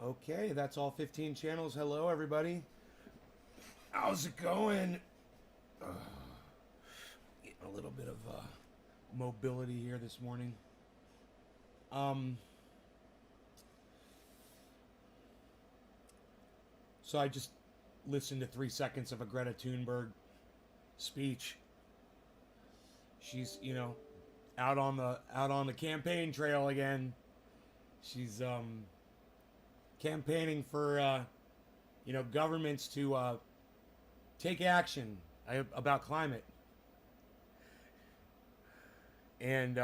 Okay, that's all 15 channels. Hello, everybody. How's it going? Getting a little bit of mobility here this morning. So I just listened to 3 seconds of a Greta Thunberg speech. She's, out on the campaign trail again. She's campaigning for governments to take action about climate. And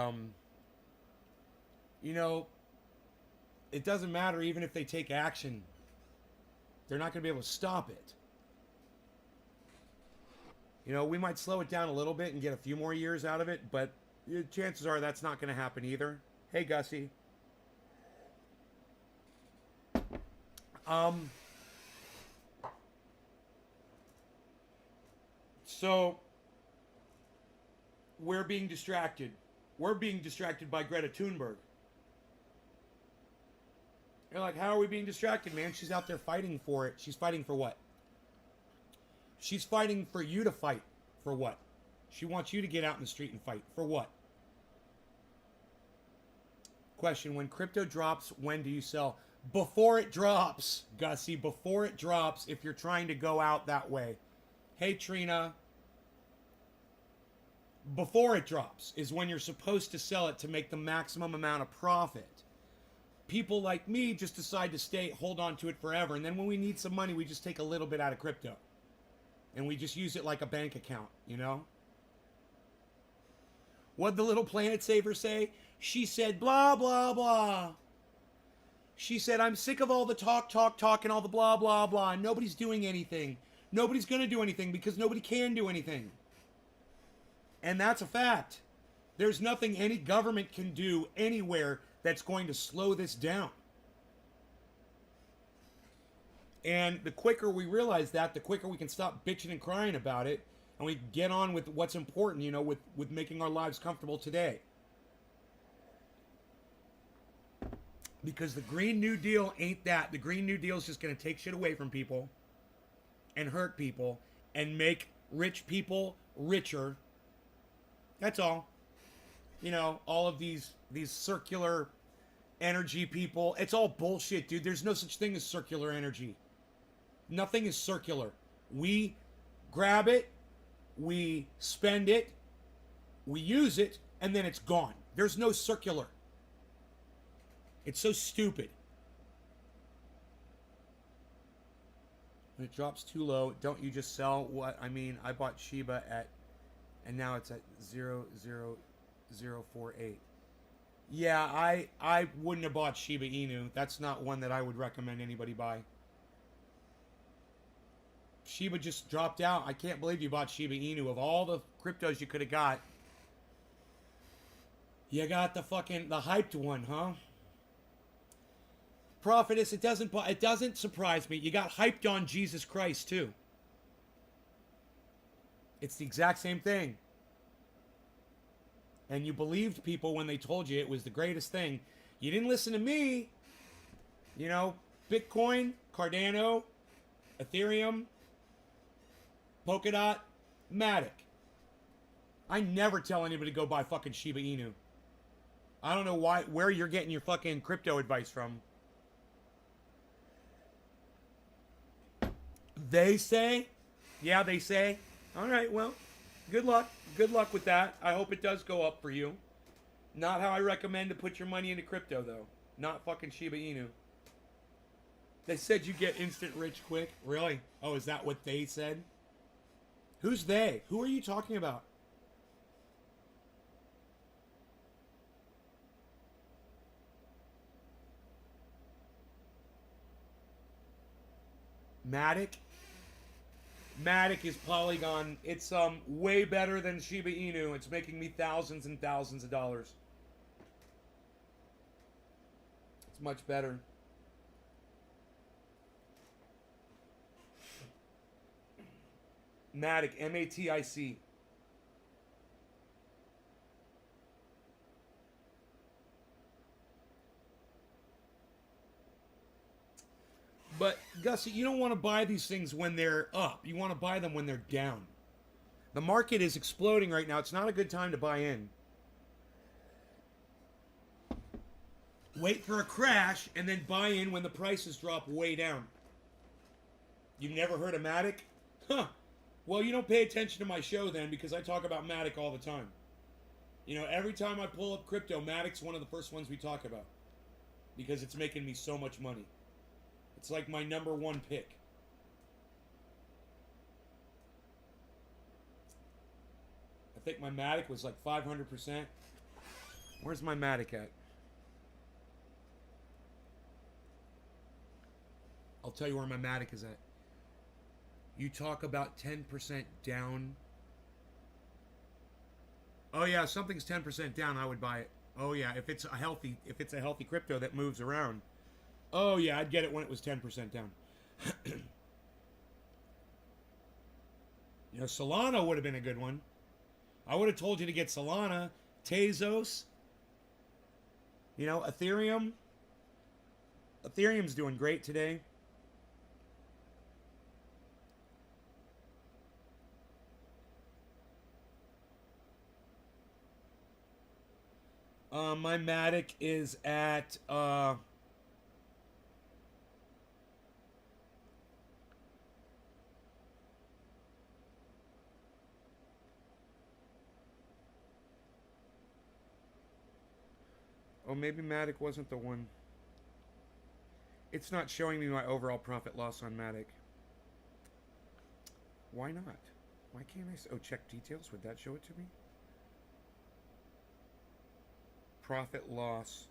it doesn't matter even if they take action. They're not going to be able to stop it. We might slow it down a little bit and get a few more years out of it, but chances are that's not going to happen either. Hey, Gussie. So we're being distracted. We're being distracted by Greta Thunberg. You're like, how are we being distracted, man? She's out there fighting for it. She's fighting for what? She's fighting for you to fight. For what? She wants you to get out in the street and fight. For what? Question, when crypto drops, when do you sell? Before it drops, Gussie. Before it drops, if you're trying to go out that way. Hey, Trina. Before it drops is when you're supposed to sell it to make the maximum amount of profit. People like me just decide to hold on to it forever. And then when we need some money, we just take a little bit out of crypto. And we just use it like a bank account, What'd the little planet saver say? She said, blah, blah, blah. She said, I'm sick of all the talk, and all the blah, blah, blah. And nobody's doing anything. Nobody's going to do anything because nobody can do anything. And that's a fact. There's nothing any government can do anywhere that's going to slow this down. And the quicker we realize that, the quicker we can stop bitching and crying about it, and we get on with what's important, with making our lives comfortable today. Because the Green New Deal ain't that. The Green New Deal is just going to take shit away from people and hurt people and make rich people richer. That's all. All of these circular energy people, it's all bullshit, dude. There's no such thing as circular energy. Nothing is circular. We grab it, we spend it, we use it, and then it's gone. There's no circular. It's so stupid. When it drops too low, don't you just sell what? I mean, I bought Shiba and now it's at 0.00048. Yeah, I wouldn't have bought Shiba Inu. That's not one that I would recommend anybody buy. Shiba just dropped out. I can't believe you bought Shiba Inu. Of all the cryptos you could have got, you got the hyped one, huh? Prophetess, it doesn't surprise me. You got hyped on Jesus Christ too. It's the exact same thing. And you believed people when they told you it was the greatest thing. You didn't listen to me. Bitcoin, Cardano, Ethereum, Polkadot, Matic. I never tell anybody to go buy fucking Shiba Inu. I don't know where you're getting your fucking crypto advice from. They say? Yeah, they say. All right, well, good luck. Good luck with that. I hope it does go up for you. Not how I recommend to put your money into crypto, though. Not fucking Shiba Inu. They said you get instant rich quick. Really? Oh, is that what they said? Who's they? Who are you talking about? Matic? Matic is Polygon. It's way better than Shiba Inu. It's making me thousands and thousands of dollars. It's much better. Matic, M-A-T-I-C. But Gussie, you don't want to buy these things when they're up. You want to buy them when they're down. The market is exploding right now. It's not a good time to buy in. Wait for a crash and then buy in when the prices drop way down. You've never heard of Matic? Huh. Well, you don't pay attention to my show then, because I talk about Matic all the time. You know, every time I pull up crypto, Matic's one of the first ones we talk about. Because it's making me so much money. It's like my #1 pick. I think my Matic was like 500%. Where's my Matic at? I'll tell you where my Matic is at. You talk about 10% down. Oh yeah, something's 10% down, I would buy it. Oh yeah, if it's a healthy crypto that moves around. Oh yeah, I'd get it when it was 10% down. You know, Solana would have been a good one. I would have told you to get Solana, Tezos. You know, Ethereum. Ethereum's doing great today. My Matic is at oh, maybe Matic wasn't the one. It's not showing me my overall profit loss on Matic. Why not? Why can't I? Oh, check details. Would that show it to me? Profit loss.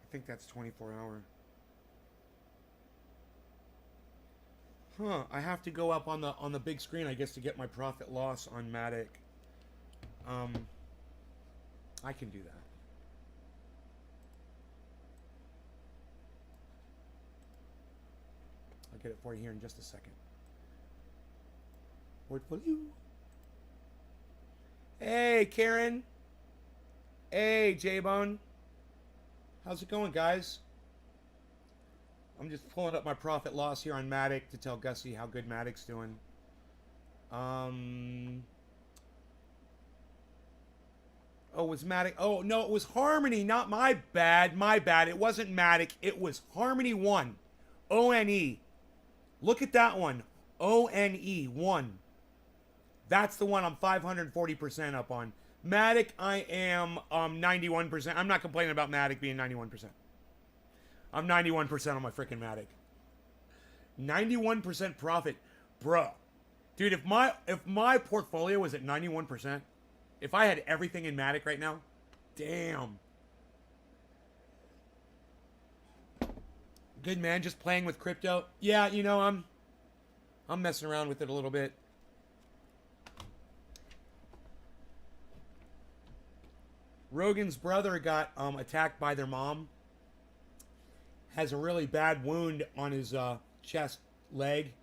I think that's 24 hour. Huh, I have to go up on the big screen, I guess, to get my profit loss on Matic. I can do that. I'll get it for you here in just a second. Portfolio. Hey, Karen. Hey, J-Bone. How's it going, guys? I'm just pulling up my profit loss here on Matic to tell Gussie how good Matic's doing. Oh, was Matic? Oh, no, it was Harmony. Not my bad. My bad. It wasn't Matic. It was Harmony 1. O-N-E. Look at that one. O-N-E 1. That's the one I'm 540% up on. Matic, I am 91%. I'm not complaining about Matic being 91%. I'm 91% on my freaking Matic. 91% profit. Bruh. Dude, if my portfolio was at 91%, if I had everything in Matic right now, damn. Good, man, just playing with crypto. Yeah, you know, I'm messing around with it a little bit. Rogan's brother got attacked by their mom. Has a really bad wound on his chest, leg.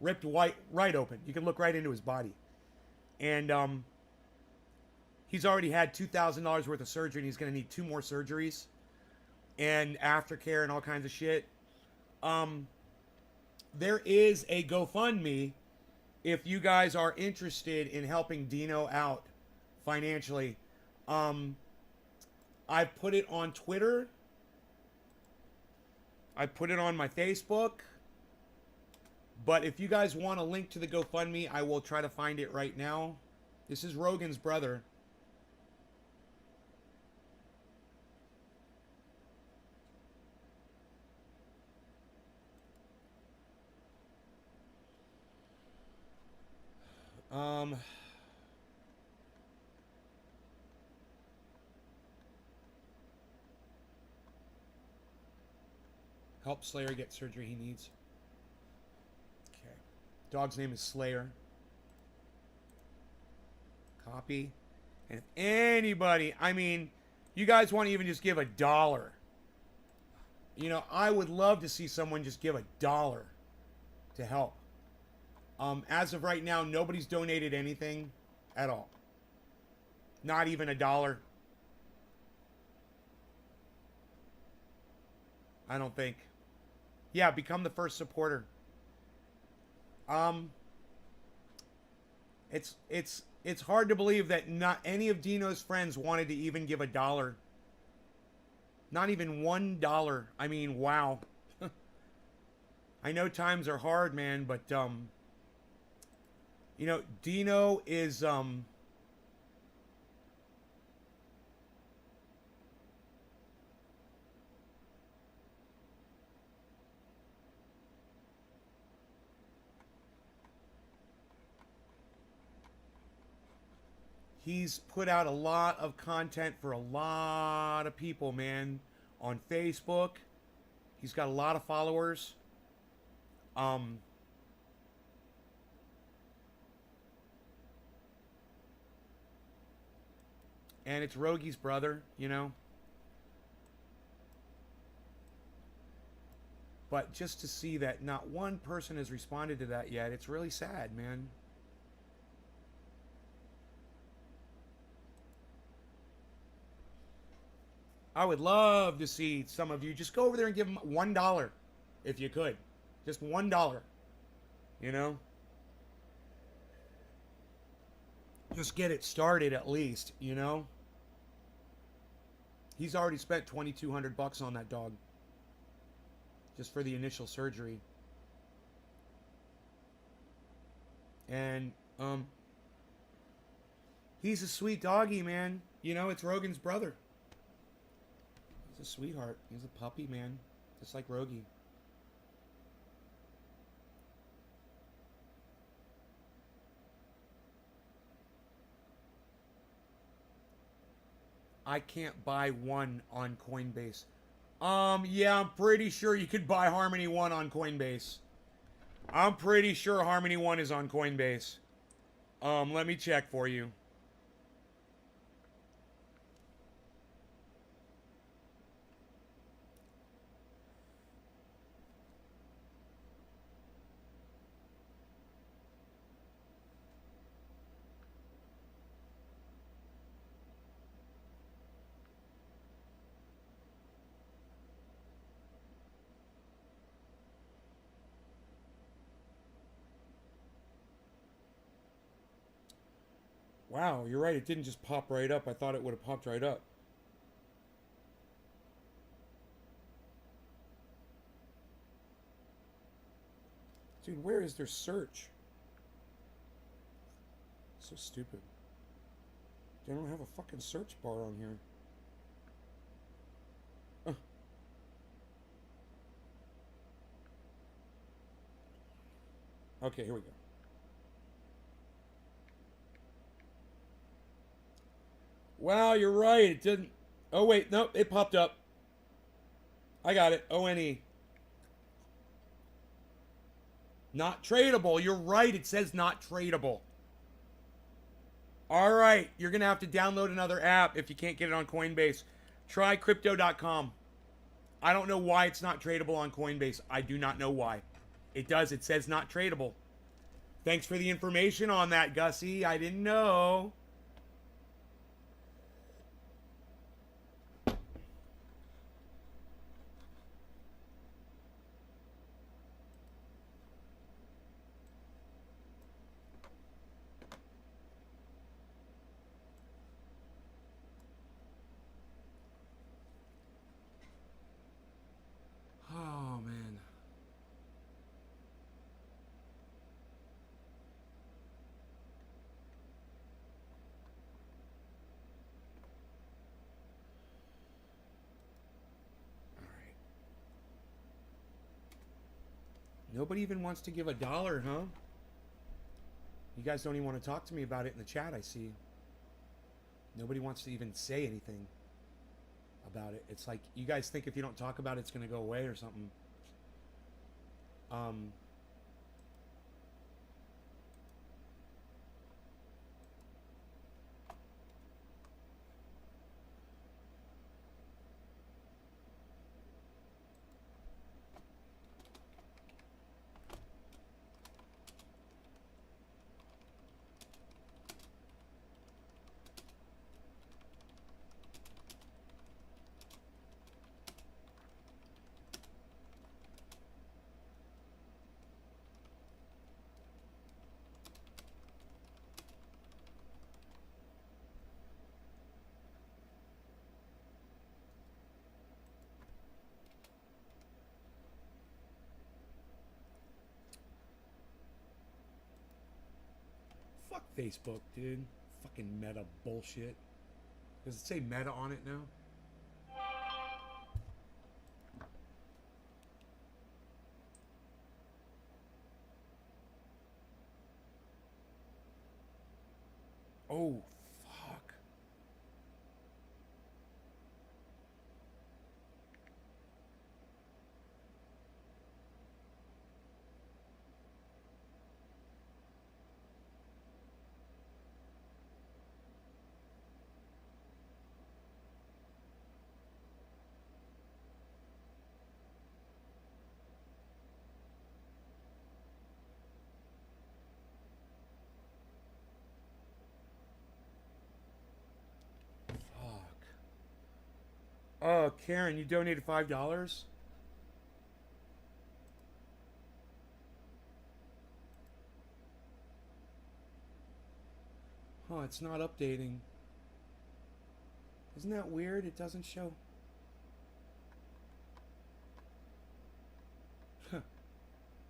Ripped right open. You can look right into his body. And he's already had $2,000 worth of surgery, and he's going to need 2 more surgeries. And aftercare and all kinds of shit. There is a GoFundMe if you guys are interested in helping Dino out financially. I put it on Twitter. I put it on my Facebook. But if you guys want a link to the GoFundMe, I will try to find it right now. This is Rogan's brother. Help Slayer get surgery he needs. Okay. Dog's name is Slayer. Copy. And if anybody, I mean, you guys want to even just give $1. You know, I would love to see someone just give $1 to help. As of right now, nobody's donated anything at all. Not even $1. I don't think. Yeah, become the first supporter. Um, it's hard to believe that not any of Dino's friends wanted to even give $1. Not even $1. I mean, wow. I know times are hard, man, but you know, Dino is he's put out a lot of content for a lot of people, man, on Facebook. He's got a lot of followers. Um, and it's Rogi's brother, you know. But just to see that not one person has responded to that yet, it's really sad, man. I would love to see some of you just go over there and give him $1 if you could. Just $1, you know? Just get it started at least, you know? He's already spent $2,200 on that dog just for the initial surgery. And he's a sweet doggy, man. You know, it's Rogan's brother. He's a sweetheart. He's a puppy, man. Just like Rogi. I can't buy one on Coinbase. Yeah, I'm pretty sure you could buy Harmony One on Coinbase. I'm pretty sure Harmony One is on Coinbase. Let me check for you. Wow, you're right. It didn't just pop right up. I thought it would have popped right up. Dude, where is their search? So stupid. They don't have a fucking search bar on here. Okay, here we go. Wow, you're right. It didn't. Oh, wait. Nope. It popped up. I got it. ONE. Not tradable. You're right. It says not tradable. All right. You're going to have to download another app if you can't get it on Coinbase. Try crypto.com. I don't know why it's not tradable on Coinbase. I do not know why. It does. It says not tradable. Thanks for the information on that, Gussie. I didn't know. Oh, man. All right. Nobody even wants to give $1, huh? You guys don't even want to talk to me about it in the chat, I see. Nobody wants to even say anything about it. It's like you guys think if you don't talk about it, it's going to go away or something. Um, Facebook, dude. Fucking Meta bullshit. Does it say Meta on it now? Oh, fuck. Fuck. Oh, Karen, you donated $5? Huh, it's not updating. Isn't that weird? It doesn't show. Huh.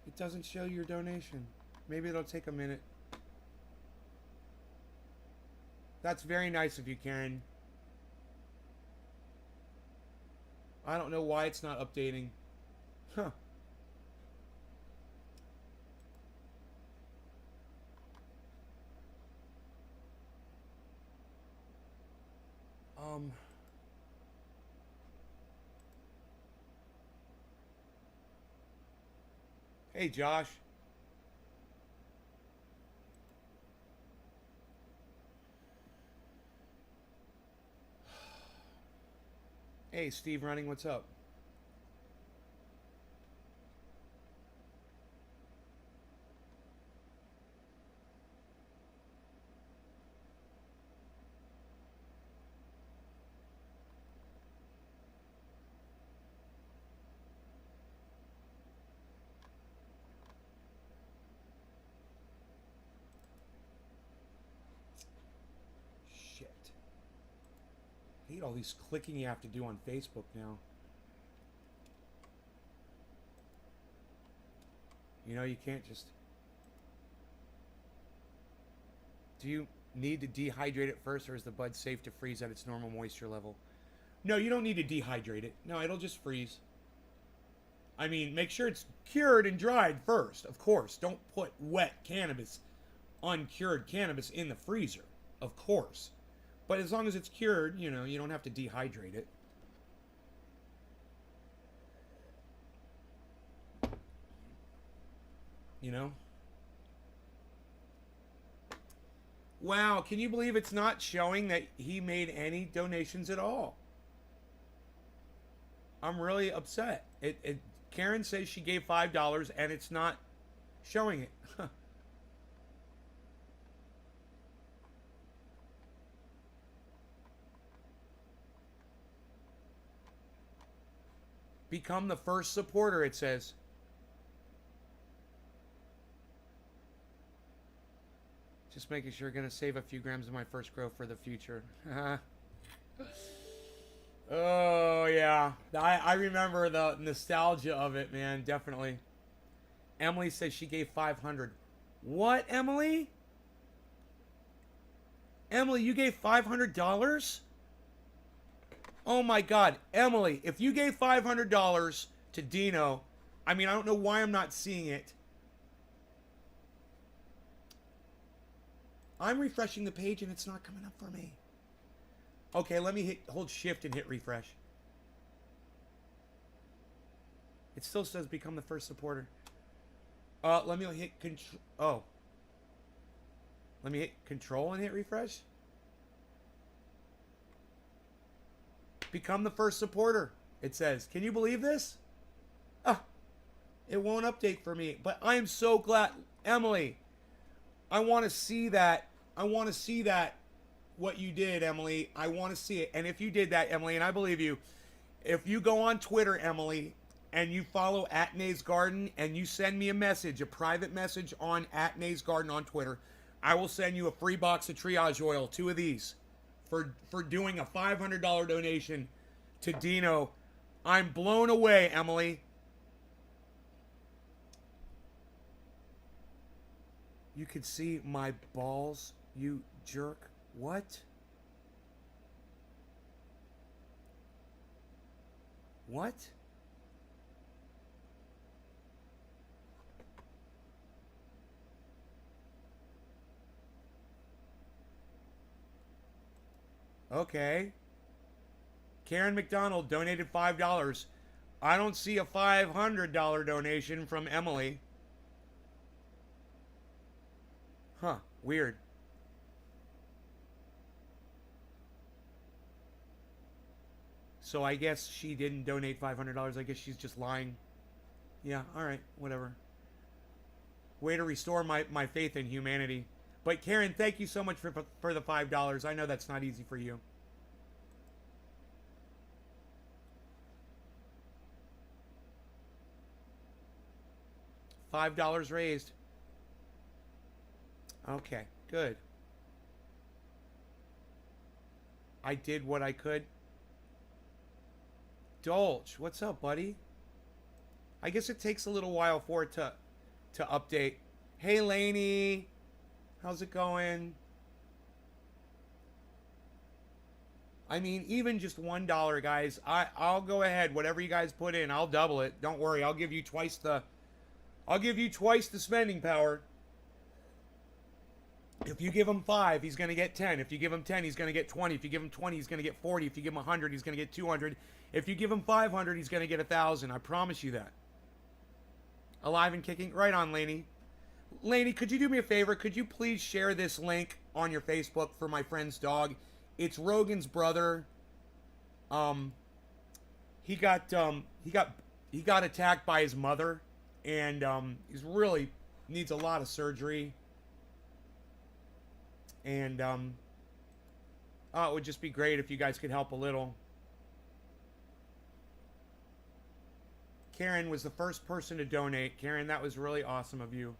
It doesn't show your donation. Maybe it'll take a minute. That's very nice of you, Karen. I don't know why it's not updating. Huh. Hey, Josh. Hey, Steve Running, what's up? Shit. I hate all these clicking you have to do on Facebook now. You know, you can't just... Do you need to dehydrate it first, or is the bud safe to freeze at its normal moisture level? No, you don't need to dehydrate it. No, it'll just freeze. I mean, make sure it's cured and dried first, of course. Don't put wet cannabis, uncured cannabis in the freezer, of course. But as long as it's cured, you know, you don't have to dehydrate it. You know? Wow, can you believe it's not showing that he made any donations at all? I'm really upset. Karen says she gave $5 and it's not showing it. Become the first supporter, it says. Just making sure, gonna save a few grams of my first grow for the future. Oh, yeah. I remember the nostalgia of it, man. Definitely. Emily says she gave 500. What, Emily? Emily, you gave $500? Oh, my God. Emily, if you gave $500 to Dino, I mean, I don't know why I'm not seeing it. I'm refreshing the page and it's not coming up for me. Okay, let me hold shift and hit refresh. It still says become the first supporter. Let me hit control. Oh. Let me hit control and hit refresh. Become the first supporter, it says. Can you believe this? It won't update for me. But I am so glad. Emily, I want to see that. I want to see that. What you did, Emily. I want to see it. And if you did that, Emily, and I believe you, if you go on Twitter, Emily, and you follow @NaysGarden and you send me a message, a private message on @NaysGarden on Twitter, I will send you a free box of triage oil, 2 of these, for doing a $500 donation to Dino. I'm blown away, Emily. You could see my balls, you jerk. What? What? Okay. Karen McDonald donated $5. I don't see a $500 donation from Emily. Huh, weird. So I guess she didn't donate $500. I guess she's just lying. Yeah, alright, whatever. Way to restore my faith in humanity. But Karen, thank you so much for the $5. I know that's not easy for you. $5 raised. Okay, good. I did what I could. Dolch, what's up, buddy? I guess it takes a little while for it to update. Hey, Lainey. How's it going? I mean, even just $1, guys. I'll go ahead. Whatever you guys put in, I'll double it. Don't worry. I'll give you twice the spending power. If you give him 5, he's going to get 10. If you give him 10, he's going to get 20. If you give him 20, he's going to get 40. If you give him 100, he's going to get 200. If you give him 500, he's going to get 1,000. I promise you that. Alive and kicking. Right on, Lainey. Lainey, could you do me a favor? Could you please share this link on your Facebook for my friend's dog? It's Rogan's brother. He got attacked by his mother, and he's really needs a lot of surgery. And oh, it would just be great if you guys could help a little. Karen was the first person to donate. Karen, that was really awesome of you.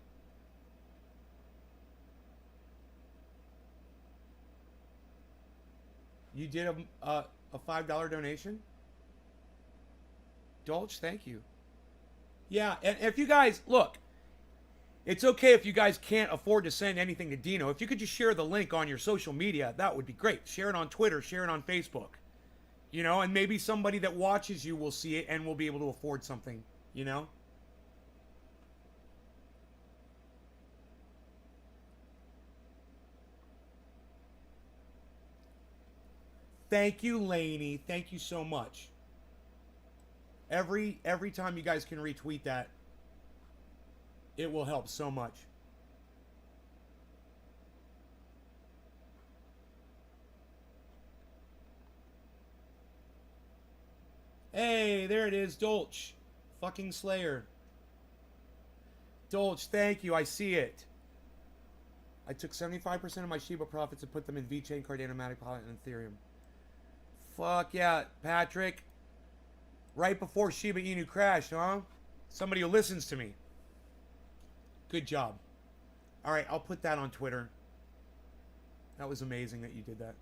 You did a $5 donation? Dolch, thank you. Yeah, and if you guys, look, it's okay if you guys can't afford to send anything to Dino. If you could just share the link on your social media, that would be great. Share it on Twitter, share it on Facebook. You know, and maybe somebody that watches you will see it and will be able to afford something, you know? Thank you, Lainey. Thank you so much. Every time you guys can retweet that, it will help so much. Hey, there it is, Dolch. Fucking Slayer. Dolch, thank you. I see it. I took 75% of my Shiba profits and put them in VeChain, Cardano, Matic, Pilot, and Ethereum. Fuck yeah, Patrick. Right before Shiba Inu crashed, huh? Somebody who listens to me. Good job. Alright, I'll put that on Twitter. That was amazing that you did that.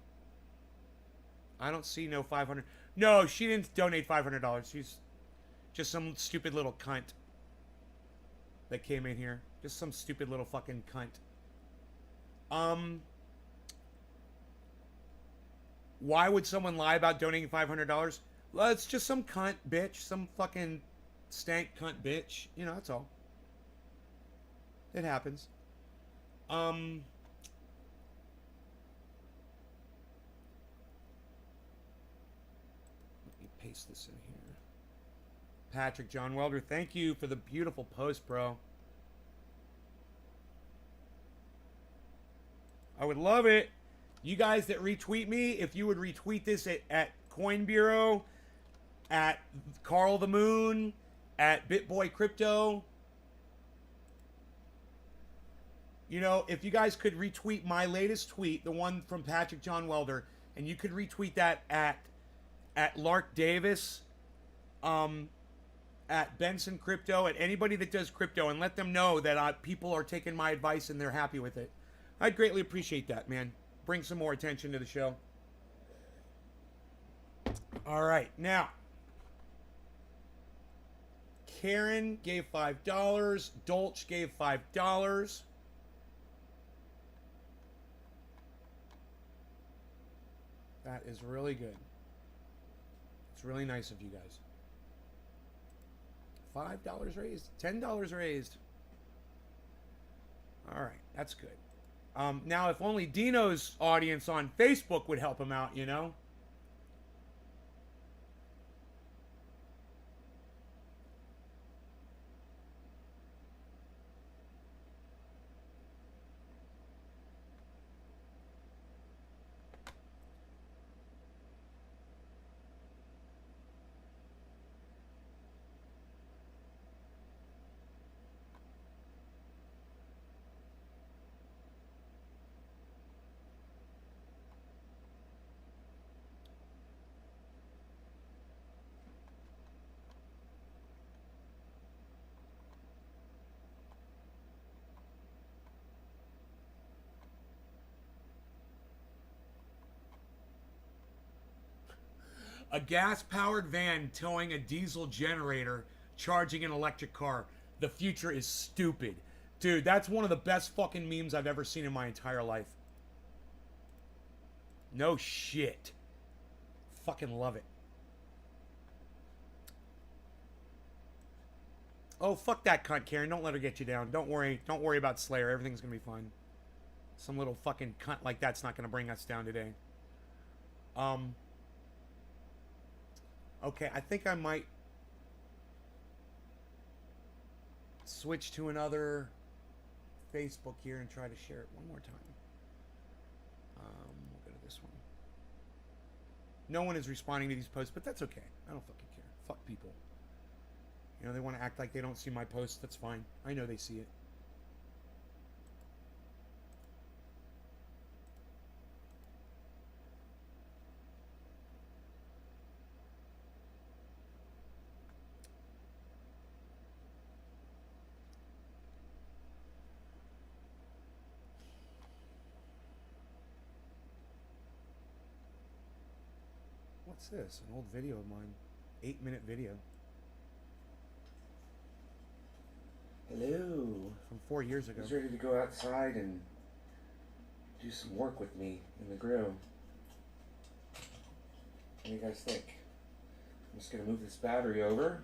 I don't see no 500. No, she didn't donate $500. She's just some stupid little cunt that came in here. Just some stupid little fucking cunt. Why would someone lie about donating $500? Well, it's just some cunt bitch. Some fucking stank cunt bitch. You know, that's all. It happens. Let me paste this in here. Patrick John Welder, thank you for the beautiful post, bro. I would love it. You guys that retweet me, if you would retweet this at Coin Bureau, at Carl the Moon, at BitBoy Crypto. You know, if you guys could retweet my latest tweet, the one from Patrick John Welder, and you could retweet that at Lark Davis, at Benson Crypto, at anybody that does crypto, and let them know that people are taking my advice and they're happy with it. I'd greatly appreciate that, man. Bring some more attention to the show. All right, now. Karen gave $5. Dolch gave $5. That is really good. It's really nice of you guys. $5 raised. $10 raised. All right, that's good. Now, if only Dino's audience on Facebook would help him out, you know? A gas-powered van towing a diesel generator, charging an electric car. The future is stupid. Dude, that's one of the best fucking memes I've ever seen in my entire life. No shit. Fucking love it. Oh, fuck that cunt, Karen. Don't let her get you down. Don't worry. Don't worry about Slayer. Everything's gonna be fine. Some little fucking cunt like that's not gonna bring us down today. Okay, I think I might switch to another Facebook here and try to share it one more time. We'll go to this one. No one is responding to these posts, but that's okay. I don't fucking care. Fuck people. You know, they want to act like they don't see my posts. That's fine. I know they see it. What's this? An old video of mine. 8-minute video. Hello. From 4 years ago. Who's ready to go outside and do some work with me in the grill? What do you guys think? I'm just going to move this battery over.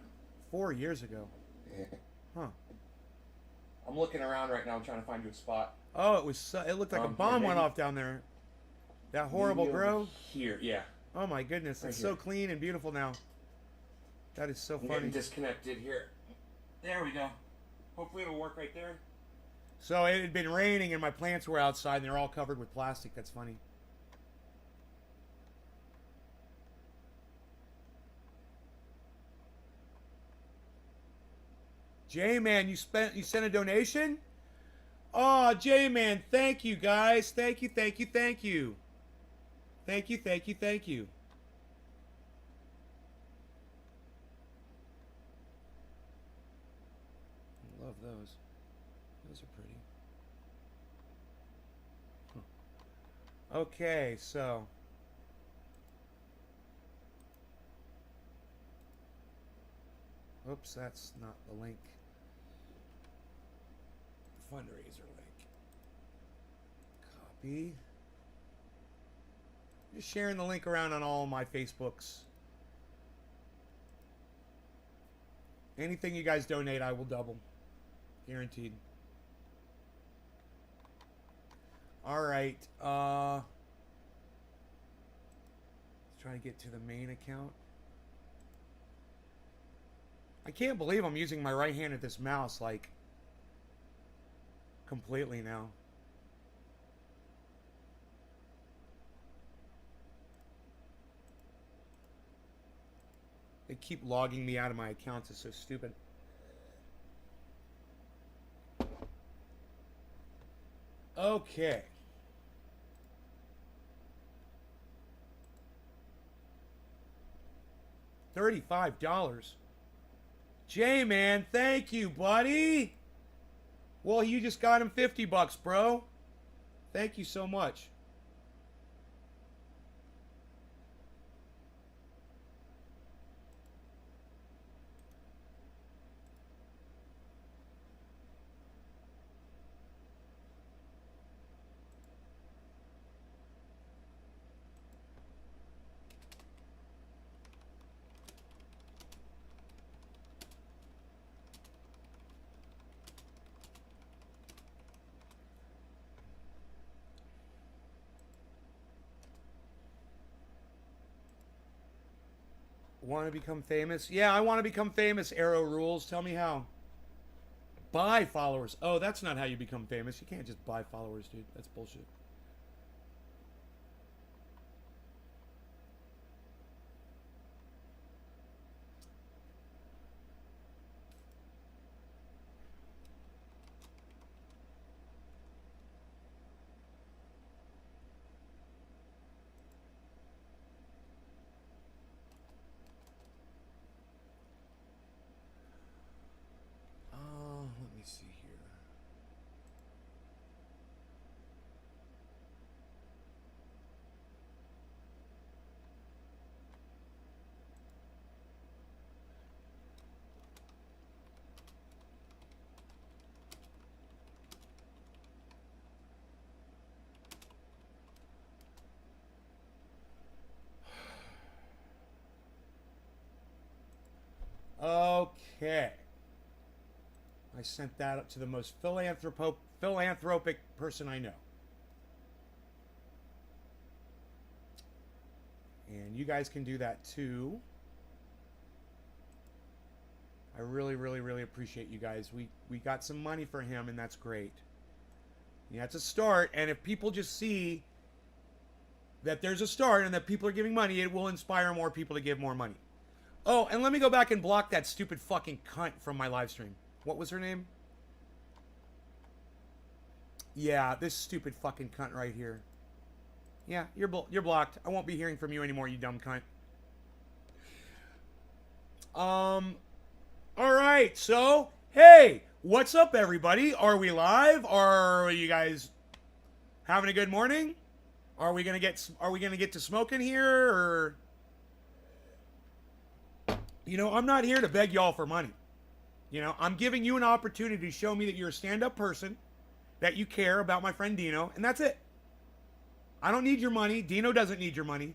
4 years ago. Yeah. Huh. I'm looking around right now. I'm trying to find you a spot. Oh, it was. It looked like a bomb went off down there. That horrible grow. Here, yeah. Oh my goodness, it's so clean and beautiful now. That is so funny. Getting disconnected here. There we go. Hopefully it'll work right there. So it had been raining and my plants were outside and they're all covered with plastic. That's funny. J-Man, you sent a donation? Oh, J-Man, thank you guys. Thank you, thank you, thank you. Thank you, thank you, thank you. I love those. Those are pretty. Huh. Okay, so. Oops, that's not the link. Fundraiser link. Copy. Just sharing the link around on all my Facebooks. Anything you guys donate, I will double. Guaranteed. Alright. Let's try to get to the main account. I can't believe I'm using my right hand at this mouse, like, completely now. They keep logging me out of my accounts. It's so stupid. Okay. $35. J-Man, thank you, buddy. Well, you just got him $50, bro. Thank you so much. Want to become famous? Yeah, I want to become famous. Arrow rules. Tell me how. Buy followers. Oh, that's not how you become famous. You can't just buy followers, dude. That's bullshit. Let me see here. Okay. I sent that up to the most philanthropic person I know. And you guys can do that too. I really, really, really appreciate you guys. We got some money for him, and that's great. Yeah, it's a start, and if people just see that there's a start and that people are giving money, it will inspire more people to give more money. Oh, and let me go back and block that stupid fucking cunt from my live stream. What was her name? Yeah, this stupid fucking cunt right here. Yeah, you're blocked. I won't be hearing from you anymore, you dumb cunt. All right. So, hey, what's up, everybody? Are we live? Are you guys having a good morning? Are we gonna get to smoking here, or? You know, I'm not here to beg y'all for money. You know, I'm giving you an opportunity to show me that you're a stand-up person, that you care about my friend Dino, and that's it. I don't need your money. Dino doesn't need your money.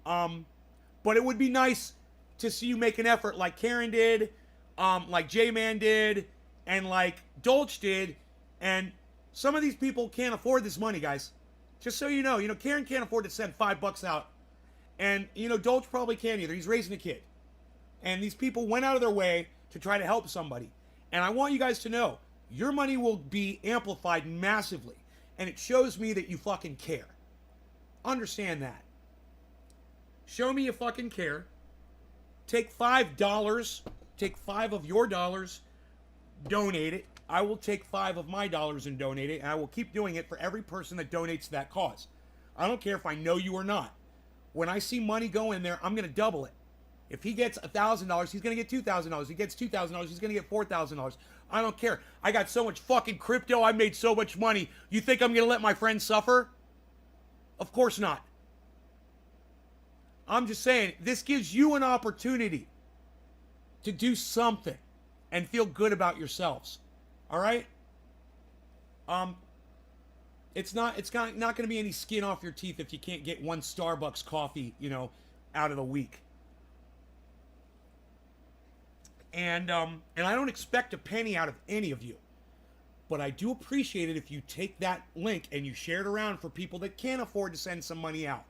But it would be nice to see you make an effort like Karen did, like J-Man did, and like Dolch did. And some of these people can't afford this money, guys. Just so you know, Karen can't afford to send $5 out. And, Dolch probably can't either. He's raising a kid. And these people went out of their way to try to help somebody. And I want you guys to know, your money will be amplified massively. And it shows me that you fucking care. Understand that. Show me you fucking care. Take $5. Take 5 of your dollars. Donate it. I will take 5 of my dollars and donate it. And I will keep doing it for every person that donates to that cause. I don't care if I know you or not. When I see money go in there, I'm going to double it. If he gets $1,000, he's going to get $2,000. If he gets $2,000, he's going to get $4,000. I don't care. I got so much fucking crypto. I made so much money. You think I'm going to let my friends suffer? Of course not. I'm just saying, this gives you an opportunity to do something and feel good about yourselves. All right? It's not going to be any skin off your teeth if you can't get one Starbucks coffee, out of the week. And I don't expect a penny out of any of you. But I do appreciate it if you take that link and you share it around for people that can't afford to send some money out.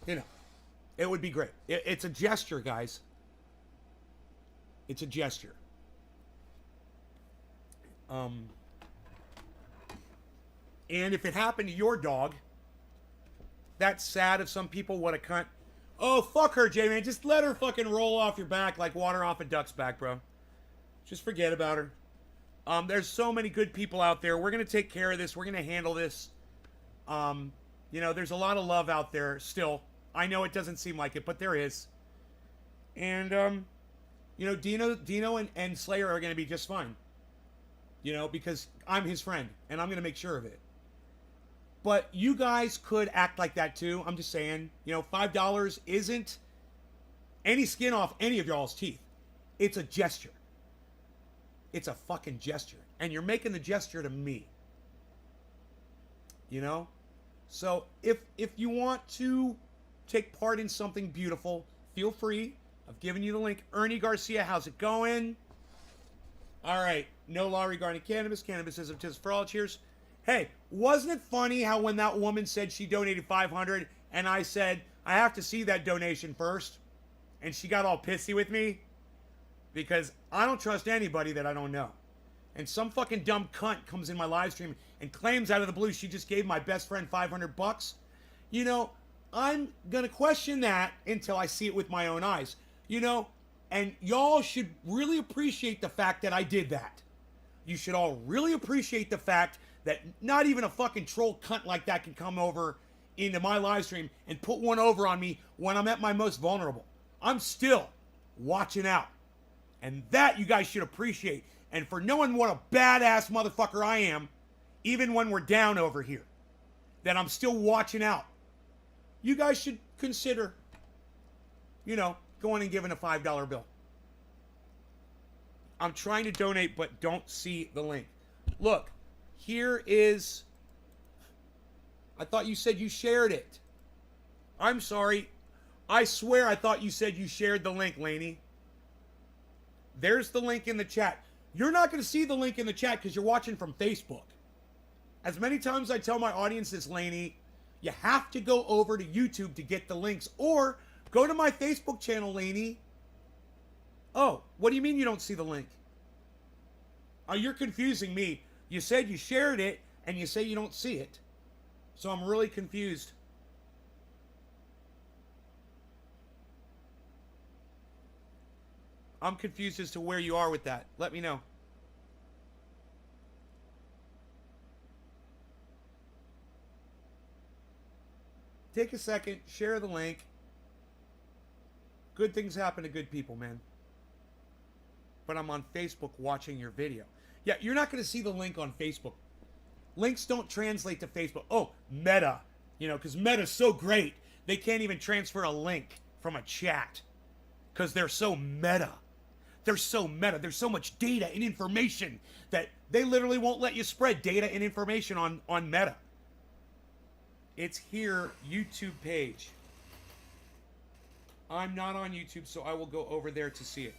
It would be great. It's a gesture, guys. It's a gesture. And if it happened to your dog, that's sad of some people. What a cunt. Oh, fuck her, J-Man. Just let her fucking roll off your back like water off a duck's back, bro. Just forget about her. There's so many good people out there. We're going to take care of this. We're going to handle this. There's a lot of love out there still. I know it doesn't seem like it, but there is. And, Dino and Slayer are going to be just fine. Because I'm his friend, and I'm going to make sure of it. But you guys could act like that too. I'm just saying, $5 isn't any skin off any of y'all's teeth. It's a gesture. It's a fucking gesture. And you're making the gesture to me. So if you want to take part in something beautiful, feel free. I've given you the link. Ernie Garcia, how's it going? All right. No law regarding cannabis. Cannabis isn't just for all. Cheers. Hey, wasn't it funny how when that woman said she donated $500 and I said I have to see that donation first. And she got all pissy with me because I don't trust anybody that I don't know. And some fucking dumb cunt comes in my live stream and claims out of the blue she just gave my best friend $500. You know, I'm gonna question that until I see it with my own eyes. You know, and y'all should really appreciate the fact that I did that. You should all really appreciate the fact that not even a fucking troll cunt like that can come over into my live stream and put one over on me when I'm at my most vulnerable. I'm still watching out. And that you guys should appreciate. And for knowing what a badass motherfucker I am, even when we're down over here, that I'm still watching out. You guys should consider, you know, going and giving a $5 bill. I'm trying to donate, but don't see the link. Look, here is... I thought you said you shared it. I'm sorry. I swear I thought you said you shared the link, Lainey. There's the link in the chat. You're not going to see the link in the chat because you're watching from Facebook. As many times I tell my audience this, Lainey, you have to go over to YouTube to get the links. Or go to my Facebook channel, Lainey. Oh, what do you mean you don't see the link? Oh, you're confusing me. You said you shared it, and you say you don't see it. So I'm really confused. I'm confused as to where you are with that. Let me know. Take a second, share the link. Good things happen to good people, man. But I'm on Facebook watching your video. Yeah, you're not going to see the link on Facebook. Links don't translate to Facebook. Oh, Meta. You know, because Meta's so great, they can't even transfer a link from a chat. Because they're so meta. They're so meta. There's so much data and information that they literally won't let you spread data and information on Meta. It's here, YouTube page. I'm not on YouTube, so I will go over there to see it.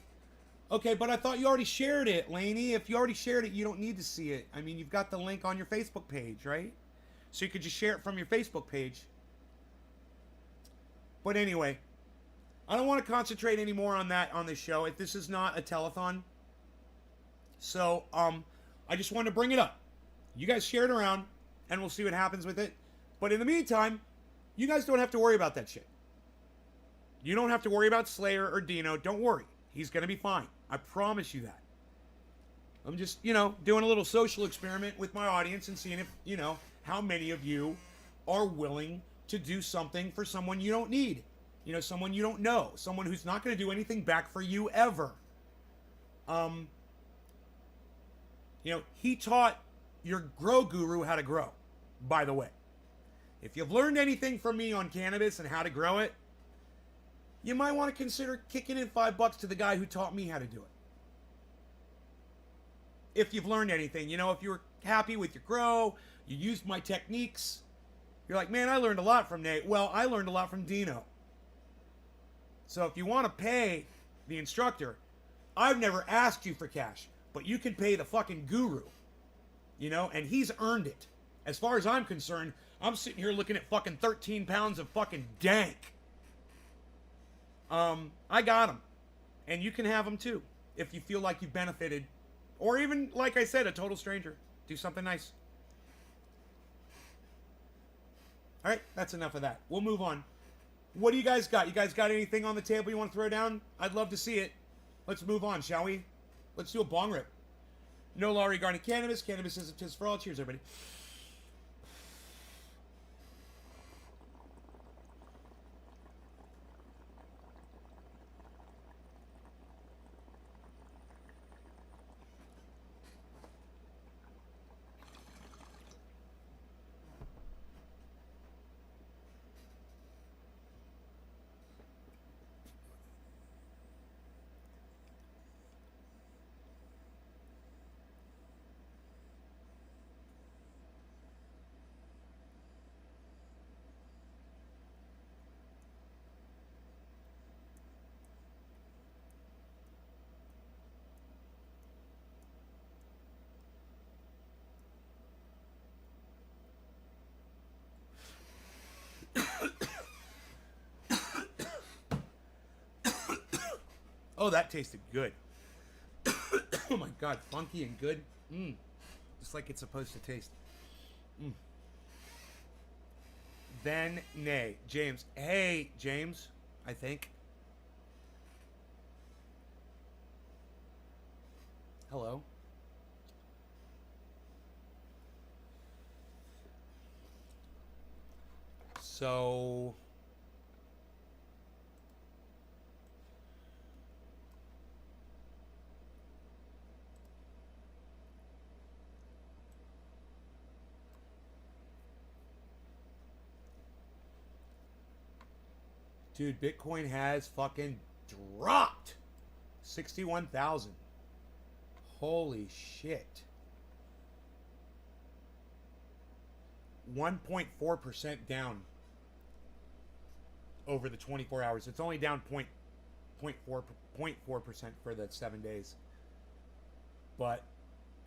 Okay, but I thought you already shared it, Lainey. If you already shared it, you don't need to see it. I mean, you've got the link on your Facebook page, right? So you could just share it from your Facebook page. But anyway, I don't want to concentrate anymore on that on this show. If this is not a telethon. So, I just wanted to bring it up. You guys share it around, and we'll see what happens with it. But in the meantime, you guys don't have to worry about that shit. You don't have to worry about Slayer or Dino. Don't worry. He's going to be fine. I promise you that. I'm just, you know, doing a little social experiment with my audience and seeing if, you know, how many of you are willing to do something for someone you don't need. You know, someone you don't know. Someone who's not going to do anything back for you ever. You know, he taught your grow guru how to grow, by the way. If you've learned anything from me on cannabis and how to grow it, you might want to consider kicking in $5 to the guy who taught me how to do it. If you've learned anything, you know, if you're happy with your grow, you used my techniques, you're like, man, I learned a lot from Nate. Well, I learned a lot from Dino. So if you want to pay the instructor, I've never asked you for cash, but you can pay the fucking guru, you know, and he's earned it. As far as I'm concerned, I'm sitting here looking at fucking 13 pounds of fucking dank. I got them. And you can have them too. If you feel like you've benefited. Or even, like I said, a total stranger. Do something nice. Alright, that's enough of that. We'll move on. What do you guys got? You guys got anything on the table you want to throw down? I'd love to see it. Let's move on, shall we? Let's do a bong rip. No law regarding cannabis. Cannabis is a tis for all. Cheers, everybody. Oh, that tasted good. Oh my god, funky and good. Just like it's supposed to taste. Then nay, James. Hey, James. I think. Hello. So dude, Bitcoin has fucking dropped 61,000. Holy shit. 1.4% down over the 24 hours. It's only down 0.4% for the 7 days. But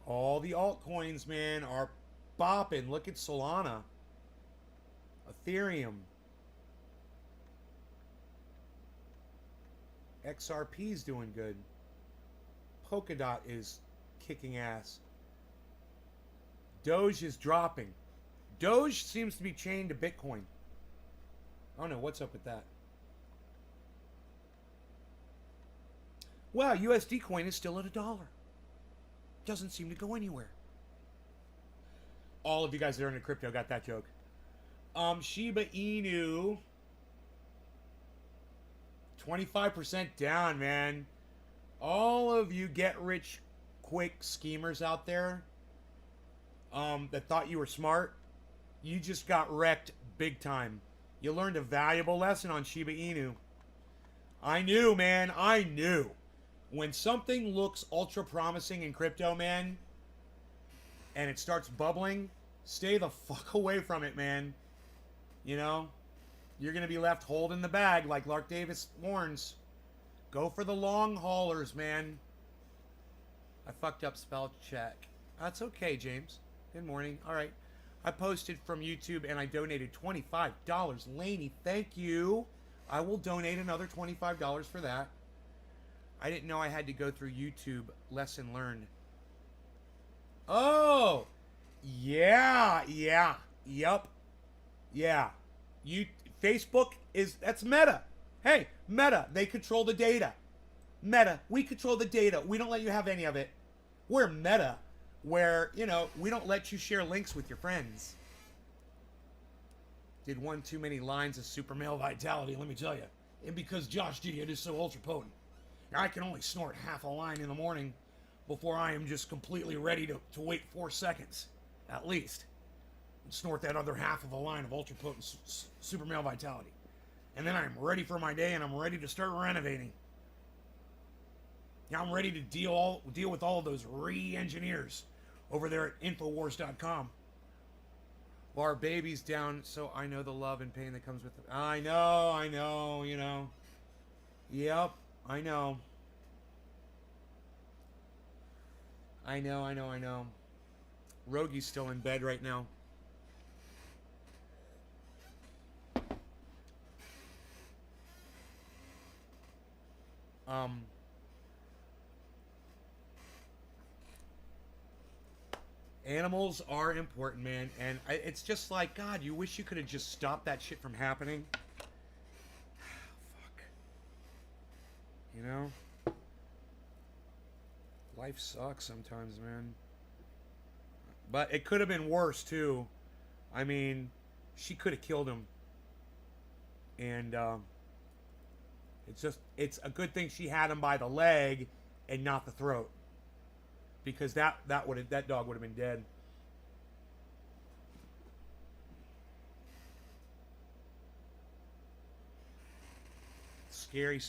all the altcoins, man, are bopping. Look at Solana, Ethereum, XRP's doing good. Polkadot is kicking ass. Doge is dropping. Doge seems to be chained to Bitcoin. I don't know what's up with that. Wow, USD coin is still at $1. Doesn't seem to go anywhere. All of you guys that are into crypto got that joke. Shiba Inu, 25% down, man. All of you get rich quick schemers out there that thought you were smart, you just got wrecked big time. You learned a valuable lesson on Shiba Inu. I knew, man. I knew. When something looks ultra promising in crypto, man, and it starts bubbling, stay the fuck away from it, man. You know? You're going to be left holding the bag like Lark Davis warns. Go for the long haulers, man. I fucked up spell check. That's okay, James. Good morning. All right. I posted from YouTube and I donated $25. Laney, thank you. I will donate another $25 for that. I didn't know I had to go through YouTube lesson learned. Oh, yeah, yep, yeah. Facebook that's Meta. Hey, Meta, they control the data. Meta, we control the data. We don't let you have any of it. We're Meta, where, we don't let you share links with your friends. Did one too many lines of super male vitality, let me tell you. And because Josh G, it is so ultra potent. I can only snort half a line in the morning before I am just completely ready to wait 4 seconds, at least. And snort that other half of a line of ultra potent super male vitality. And then I'm ready for my day and I'm ready to start renovating. Now I'm ready to deal with all of those re-engineers over there at Infowars.com. Well, our baby's down, so I know the love and pain that comes with it. I know, Yep, I know. I know. Rogi's still in bed right now. Animals are important, man, and it's just like, God, you wish you could have just stopped that shit from happening. Fuck. Life sucks sometimes, man. But it could have been worse, too. I mean, she could have killed him. And, it's a good thing she had him by the leg and not the throat. Because that dog would have been dead. Scary.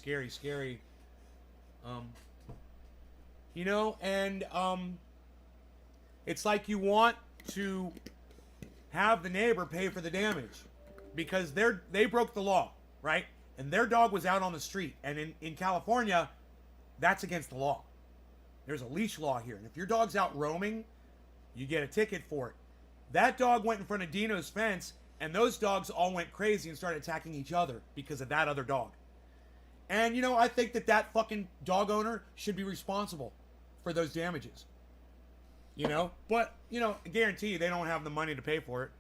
It's like you want to have the neighbor pay for the damage because they broke the law, right? And their dog was out on the street. And in California, that's against the law. There's a leash law here. And if your dog's out roaming, you get a ticket for it. That dog went in front of Dino's fence, and those dogs all went crazy and started attacking each other because of that other dog. And, you know, I think that that fucking dog owner should be responsible for those damages. You know? But, you know, I guarantee you they don't have the money to pay for it.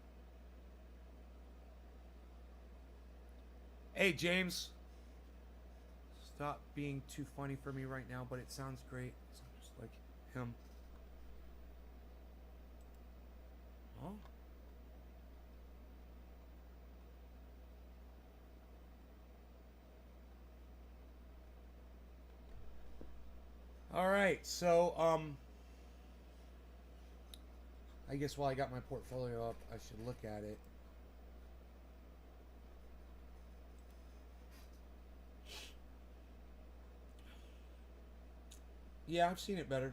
Hey, James. Stop being too funny for me right now, but it sounds great. It sounds just like him. Oh. All right, so I guess while I got my portfolio up, I should look at it. Yeah, I've seen it better.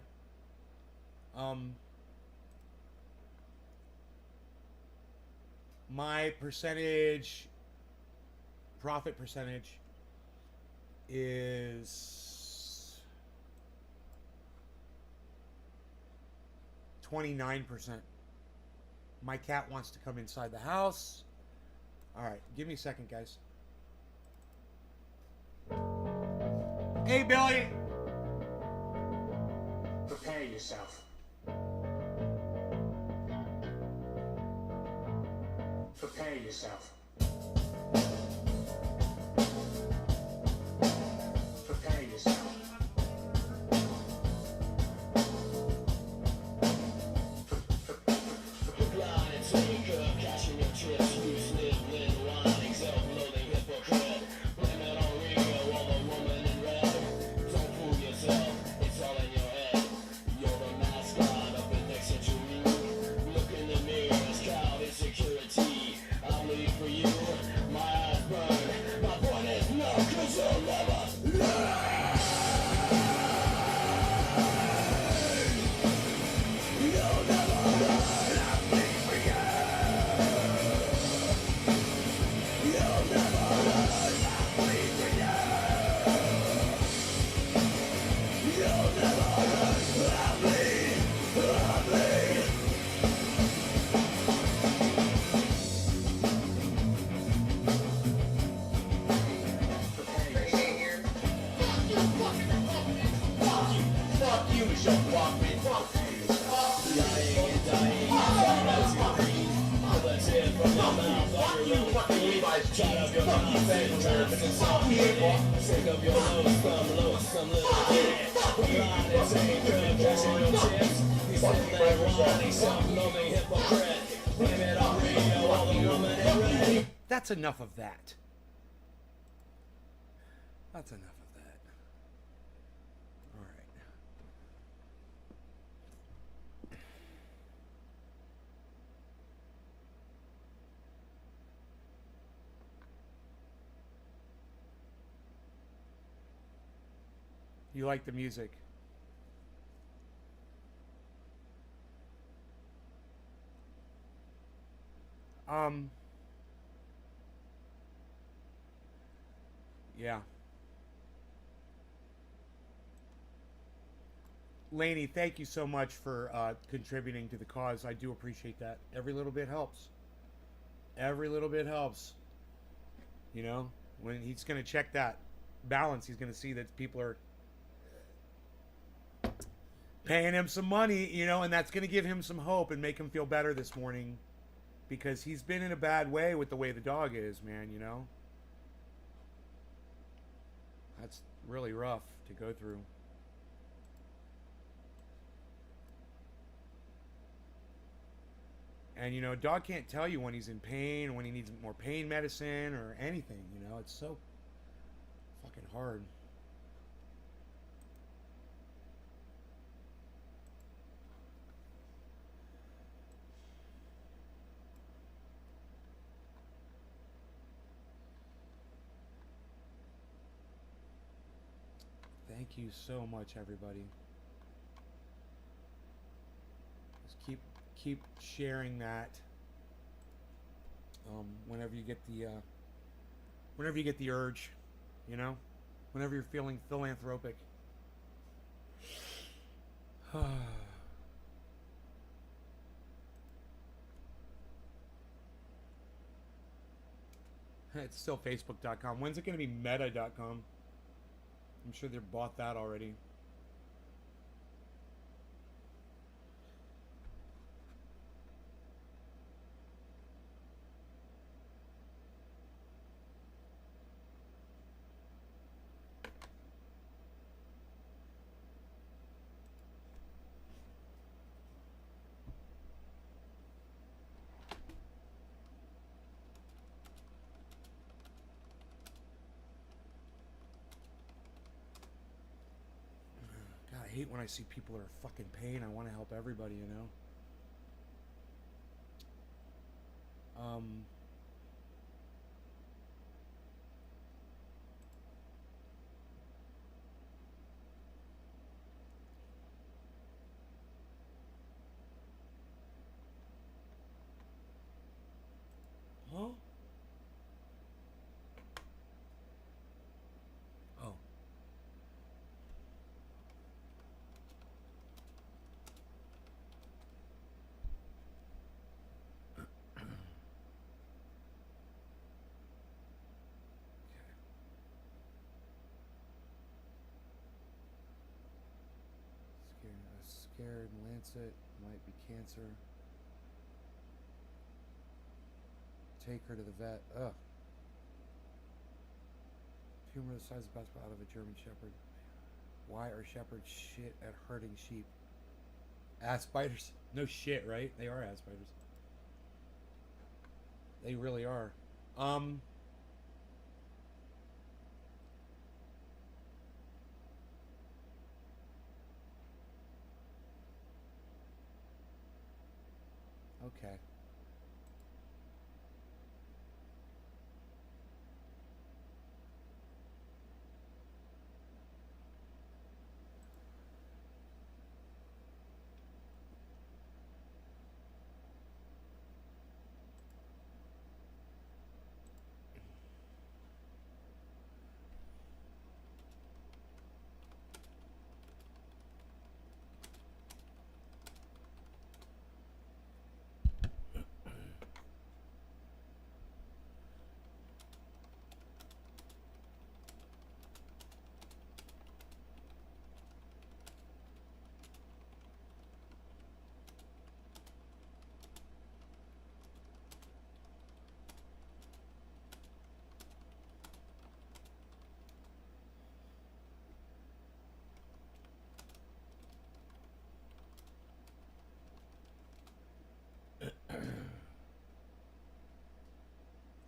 My percentage, profit percentage, is 29%. My cat wants to come inside the house. All right, give me a second, guys. Hey, Billy. Prepare yourself. Prepare yourself. Prepare yourself. That's enough of that. That's enough of that. All right. You like the music? Yeah. Laney, thank you so much for contributing to the cause. I do appreciate that. Every little bit helps. Every little bit helps. You know, when he's going to check that balance, he's going to see that people are paying him some money, you know, and that's going to give him some hope and make him feel better this morning, because he's been in a bad way with the way the dog is, man, you know. That's really rough to go through. And, you know, a dog can't tell you when he's in pain, when he needs more pain medicine or anything, you know. It's so fucking hard. Thank you so much, everybody. Just keep sharing that. Whenever you get the urge, you know, whenever you're feeling philanthropic. It's still Facebook.com. When's it going to be Meta.com? I'm sure they bought that already. God, I hate when I see people that are fucking pain. I want to help everybody, you know? Huh? Oh. Scared Lancet, might be cancer. Take her to the vet. Ugh. Tumor the size of a basketball out of a German Shepherd. Why are shepherds shit at herding sheep? Ass spiders. No shit, right? They are ass spiders. They really are. Okay.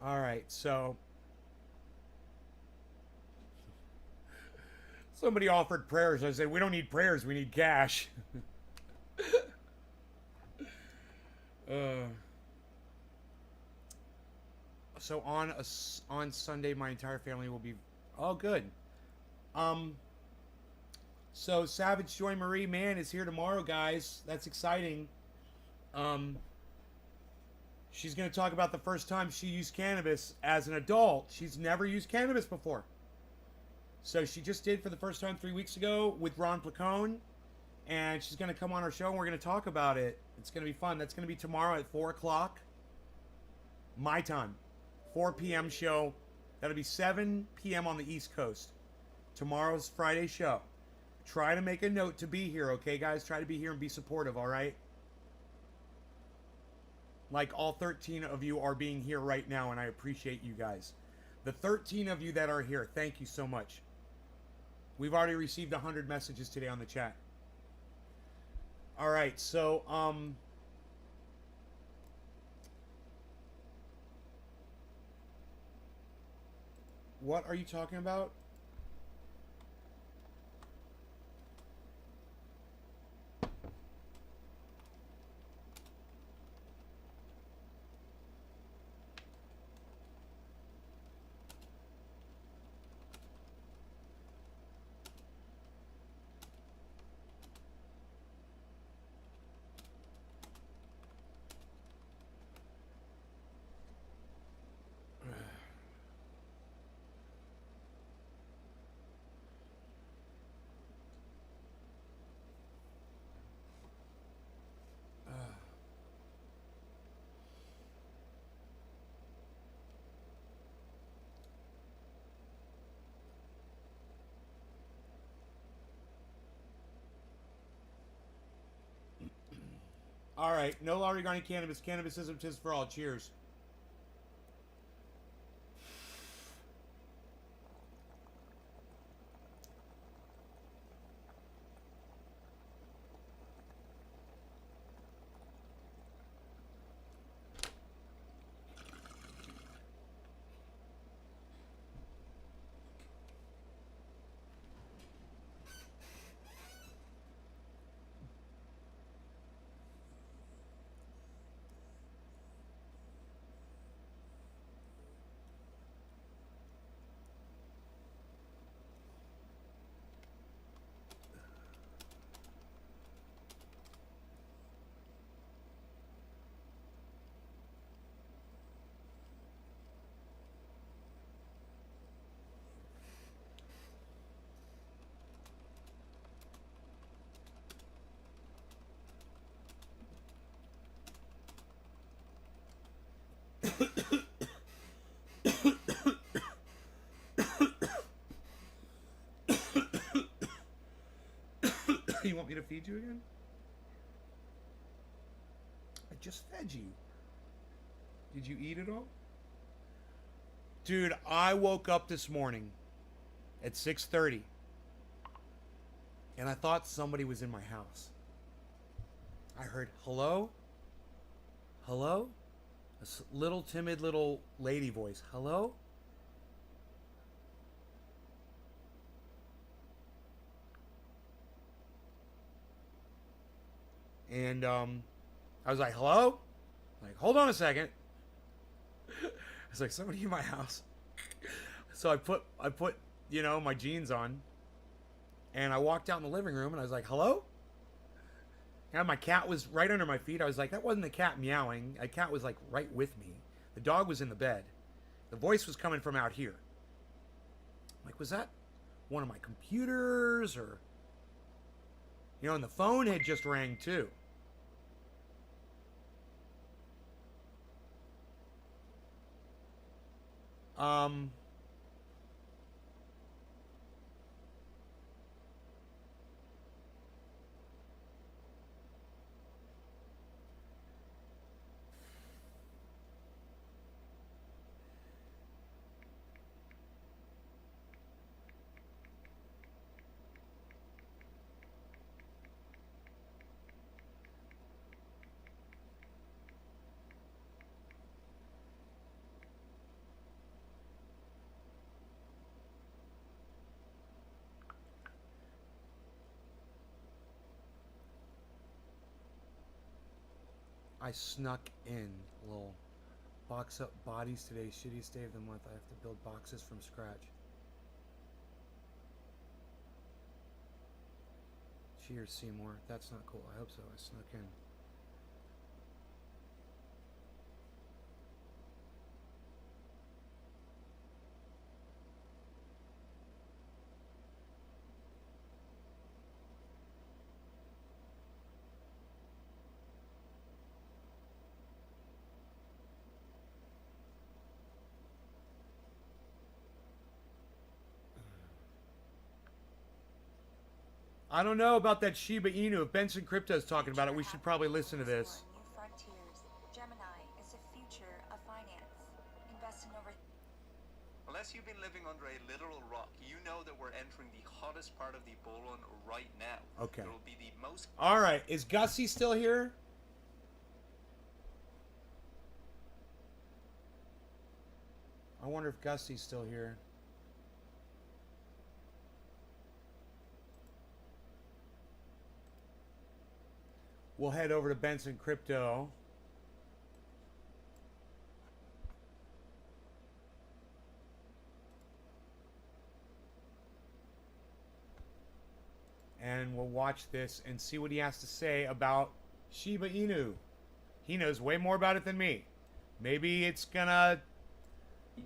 All right, so somebody offered prayers. I said, we don't need prayers, we need cash. uh, so on Sunday, my entire family will be. Oh, good. Um, so Savage Joy Marie Man is here tomorrow, guys. That's exciting. Um, she's going to talk about the first time she used cannabis as an adult. She's never used cannabis before. So she just did for the first time 3 weeks ago with Ron Placone. And she's going to come on our show and we're going to talk about it. It's going to be fun. That's going to be tomorrow at 4 o'clock. My time. 4 p.m. show. That'll be 7 p.m. on the East Coast. Tomorrow's Friday show. Try to make a note to be here, okay, guys? Try to be here and be supportive, all right? Like all 13 of you are being here right now, and I appreciate you guys. The 13 of you that are here, thank you so much. We've already received 100 messages today on the chat. All right, so, what are you talking about? All right. No law regarding cannabis. Cannabis isn't just for all. Cheers. You want me to feed you again? I just fed you. Did you eat it all? Dude, I woke up this morning at 6:30 and I thought somebody was in my house. I heard hello? Hello? Little timid little lady voice. Hello? And I was like, hello? Like, hold on a second. I was like, somebody in my house. So I put, you know, my jeans on. And I walked out in the living room and I was like, hello? And my cat was right under my feet. I was like, that wasn't the cat meowing. A cat was like right with me. The dog was in the bed. The voice was coming from out here. I'm like, was that one of my computers or... You know, and the phone had just rang too. I snuck in a little box up bodies today. Shittiest day of the month. I have to build boxes from scratch. Cheers, Seymour. That's not cool. I hope so. I snuck in. I don't know about that Shiba Inu. If Benson Crypto is talking about it, we should probably listen to this. New frontiers. Gemini is the future of finance. Invest in over. Unless you've been living under a literal rock, you know that we're entering the hottest part of the bull run right now. Okay. It'll be the most... All right. Is Gussie still here? I wonder if Gussie's still here. We'll head over to Benson Crypto. And we'll watch this and see what he has to say about Shiba Inu. He knows way more about it than me. Maybe it's gonna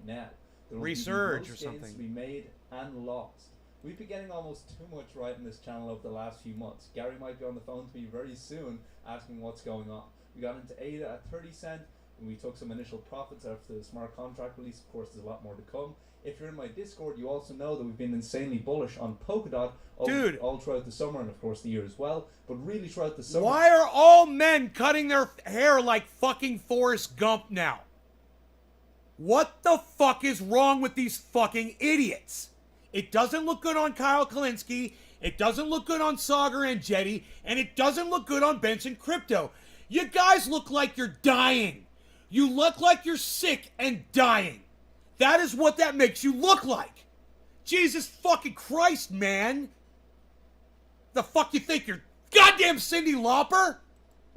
now resurge or gains something. to be made and lost. We've been getting almost too much right in this channel over the last few months. Gary might be on the phone to me very soon asking what's going on. We got into ADA at 30 cent and we took some initial profits after the smart contract release. Of course, there's a lot more to come. If you're in my Discord, you also know that we've been insanely bullish on Polkadot Dude. all throughout the summer and of course the year as well. But really throughout the summer. Why are all men cutting their hair like fucking Forrest Gump now? What the fuck is wrong with these fucking idiots? It doesn't look good on Kyle Kalinske. It doesn't look good on Sagar and Jetty. And it doesn't look good on Benson Crypto. You guys look like you're dying. You look like you're sick and dying. That is what that makes you look like. Jesus fucking Christ, man. The fuck you think you're goddamn Cyndi Lauper?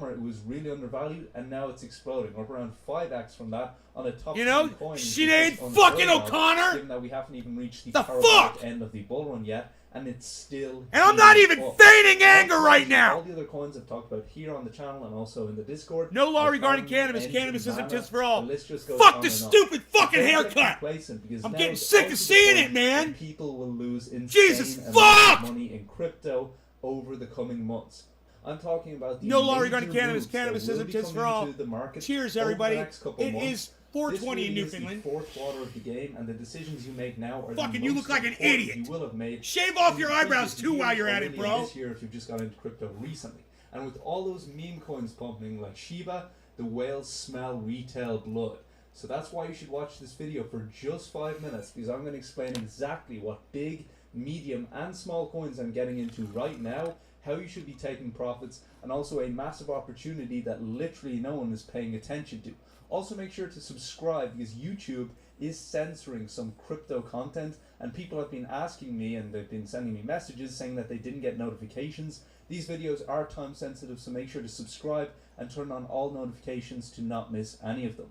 It was really undervalued, and now it's exploding. We're up around 5x from that on a top You know, 10 coin. Sinead which is fucking unheard of, O'Connor? Given that we haven't even reached the The parabolic fuck? end of the bull run yet, and it's still. And I'm not even up. feigning anger right now. All the other coins I've talked about here on the channel and also in the Discord. No law like regarding Arm, cannabis. Engine, Cannabis isn't Mana, just for all. the list just goes Fuck on the and on. stupid fucking Don't get haircut. complacent, because I'm now getting it's sick also of the seeing point it, man. that people will lose insane Jesus amounts fuck! of money in crypto over the coming months. I'm talking about the No law major regarding cannabis. moves that Cannabis will isn't be just for coming all. into the market Cheers, over the everybody. next couple It months. is 420 in This really is Newfoundland. the fourth quarter of the game, and the decisions you make now are Fucking, the you most look like an important idiot. you will have made. Shave off in your the eyebrows previous too while years you're or at it, really bro. This year, if you've just got into crypto recently, and with all those meme coins pumping like Shiba, the whales smell retail blood. So that's why you should watch this video for just 5 minutes, because I'm going to explain exactly what big, medium, and small coins I'm getting into right now, how you should be taking profits, and also a massive opportunity that literally no one is paying attention to. Also make sure to subscribe, because YouTube is censoring some crypto content, and people have been asking me and they've been sending me messages saying that they didn't get notifications. These videos are time sensitive, so make sure to subscribe and turn on all notifications to not miss any of them.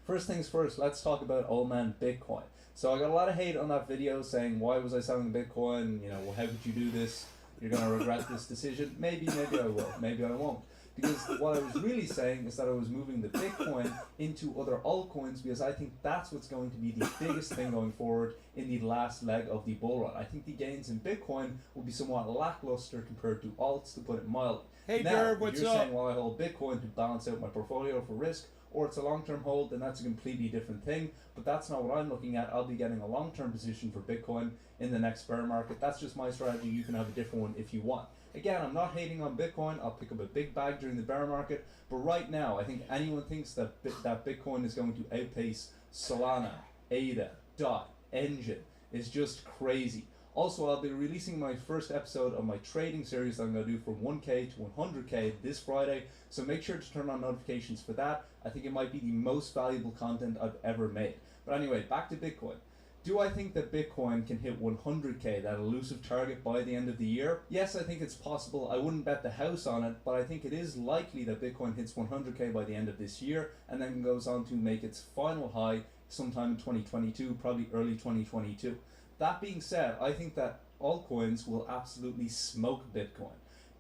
First things first, let's talk about old man Bitcoin. So I got a lot of hate on that video saying, why was I selling Bitcoin? You know, well, how could you do this? You're going to regret this decision. Maybe I will. Maybe I won't. Because what I was really saying is that I was moving the Bitcoin into other altcoins, because I think that's what's going to be the biggest thing going forward in the last leg of the bull run. I think the gains in Bitcoin will be somewhat lackluster compared to alts, to put it mildly. Hey, now, Derb, if what's you're up? saying, well, I hold Bitcoin to balance out my portfolio for risk, or it's a long-term hold, then that's a completely different thing. But that's not what I'm looking at. I'll be getting a long-term position for Bitcoin in the next bear market. That's just my strategy. You can have a different one if you want. Again, I'm not hating on Bitcoin. I'll pick up a big bag during the bear market. But right now, I think anyone thinks that Bitcoin is going to outpace Solana, ADA, DOT, Engine is just crazy. Also, I'll be releasing my first episode of my trading series that I'm going to do from 1K to 100K this Friday. So make sure to turn on notifications for that. I think it might be the most valuable content I've ever made. But anyway, back to Bitcoin. Do I think that Bitcoin can hit 100K, that elusive target, by the end of the year? Yes, I think it's possible. I wouldn't bet the house on it, but I think it is likely that Bitcoin hits 100K by the end of this year and then goes on to make its final high sometime in 2022, probably early 2022. That being said, I think that altcoins will absolutely smoke Bitcoin.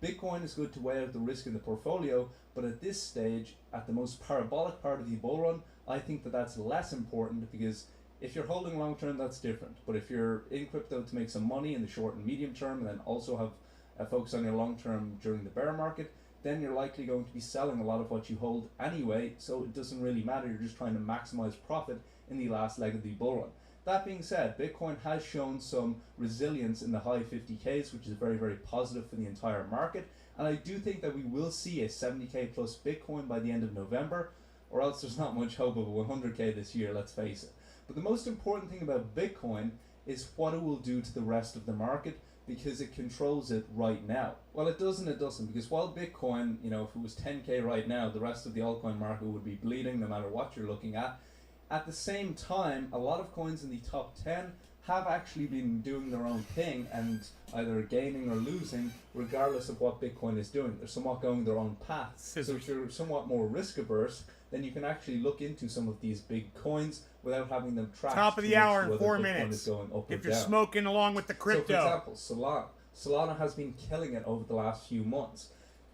Bitcoin is good to weigh out the risk in the portfolio, but at this stage, at the most parabolic part of the bull run, I think that that's less important, because if you're holding long term, that's different. But if you're in crypto to make some money in the short and medium term, and then also have a focus on your long term during the bear market, then you're likely going to be selling a lot of what you hold anyway, so it doesn't really matter. You're just trying to maximize profit in the last leg of the bull run. That being said, Bitcoin has shown some resilience in the high 50Ks, which is very, very positive for the entire market. And I do think that we will see a 70K plus Bitcoin by the end of November, or else there's not much hope of a 100K this year, let's face it. But the most important thing about Bitcoin is what it will do to the rest of the market, because it controls it right now. Well, it does and it doesn't, because while Bitcoin, you know, if it was 10K right now, the rest of the altcoin market would be bleeding no matter what you're looking at. At the same time, a lot of coins in the top 10 have actually been doing their own thing and either gaining or losing regardless of what Bitcoin is doing. They're somewhat going their own path. So if you're somewhat more risk averse, then you can actually look into some of these big coins without having them tracked. Top of the hour in 4 minutes. Going up if or you're down. smoking along with the crypto. So for example, Solana has been killing it over the last few months.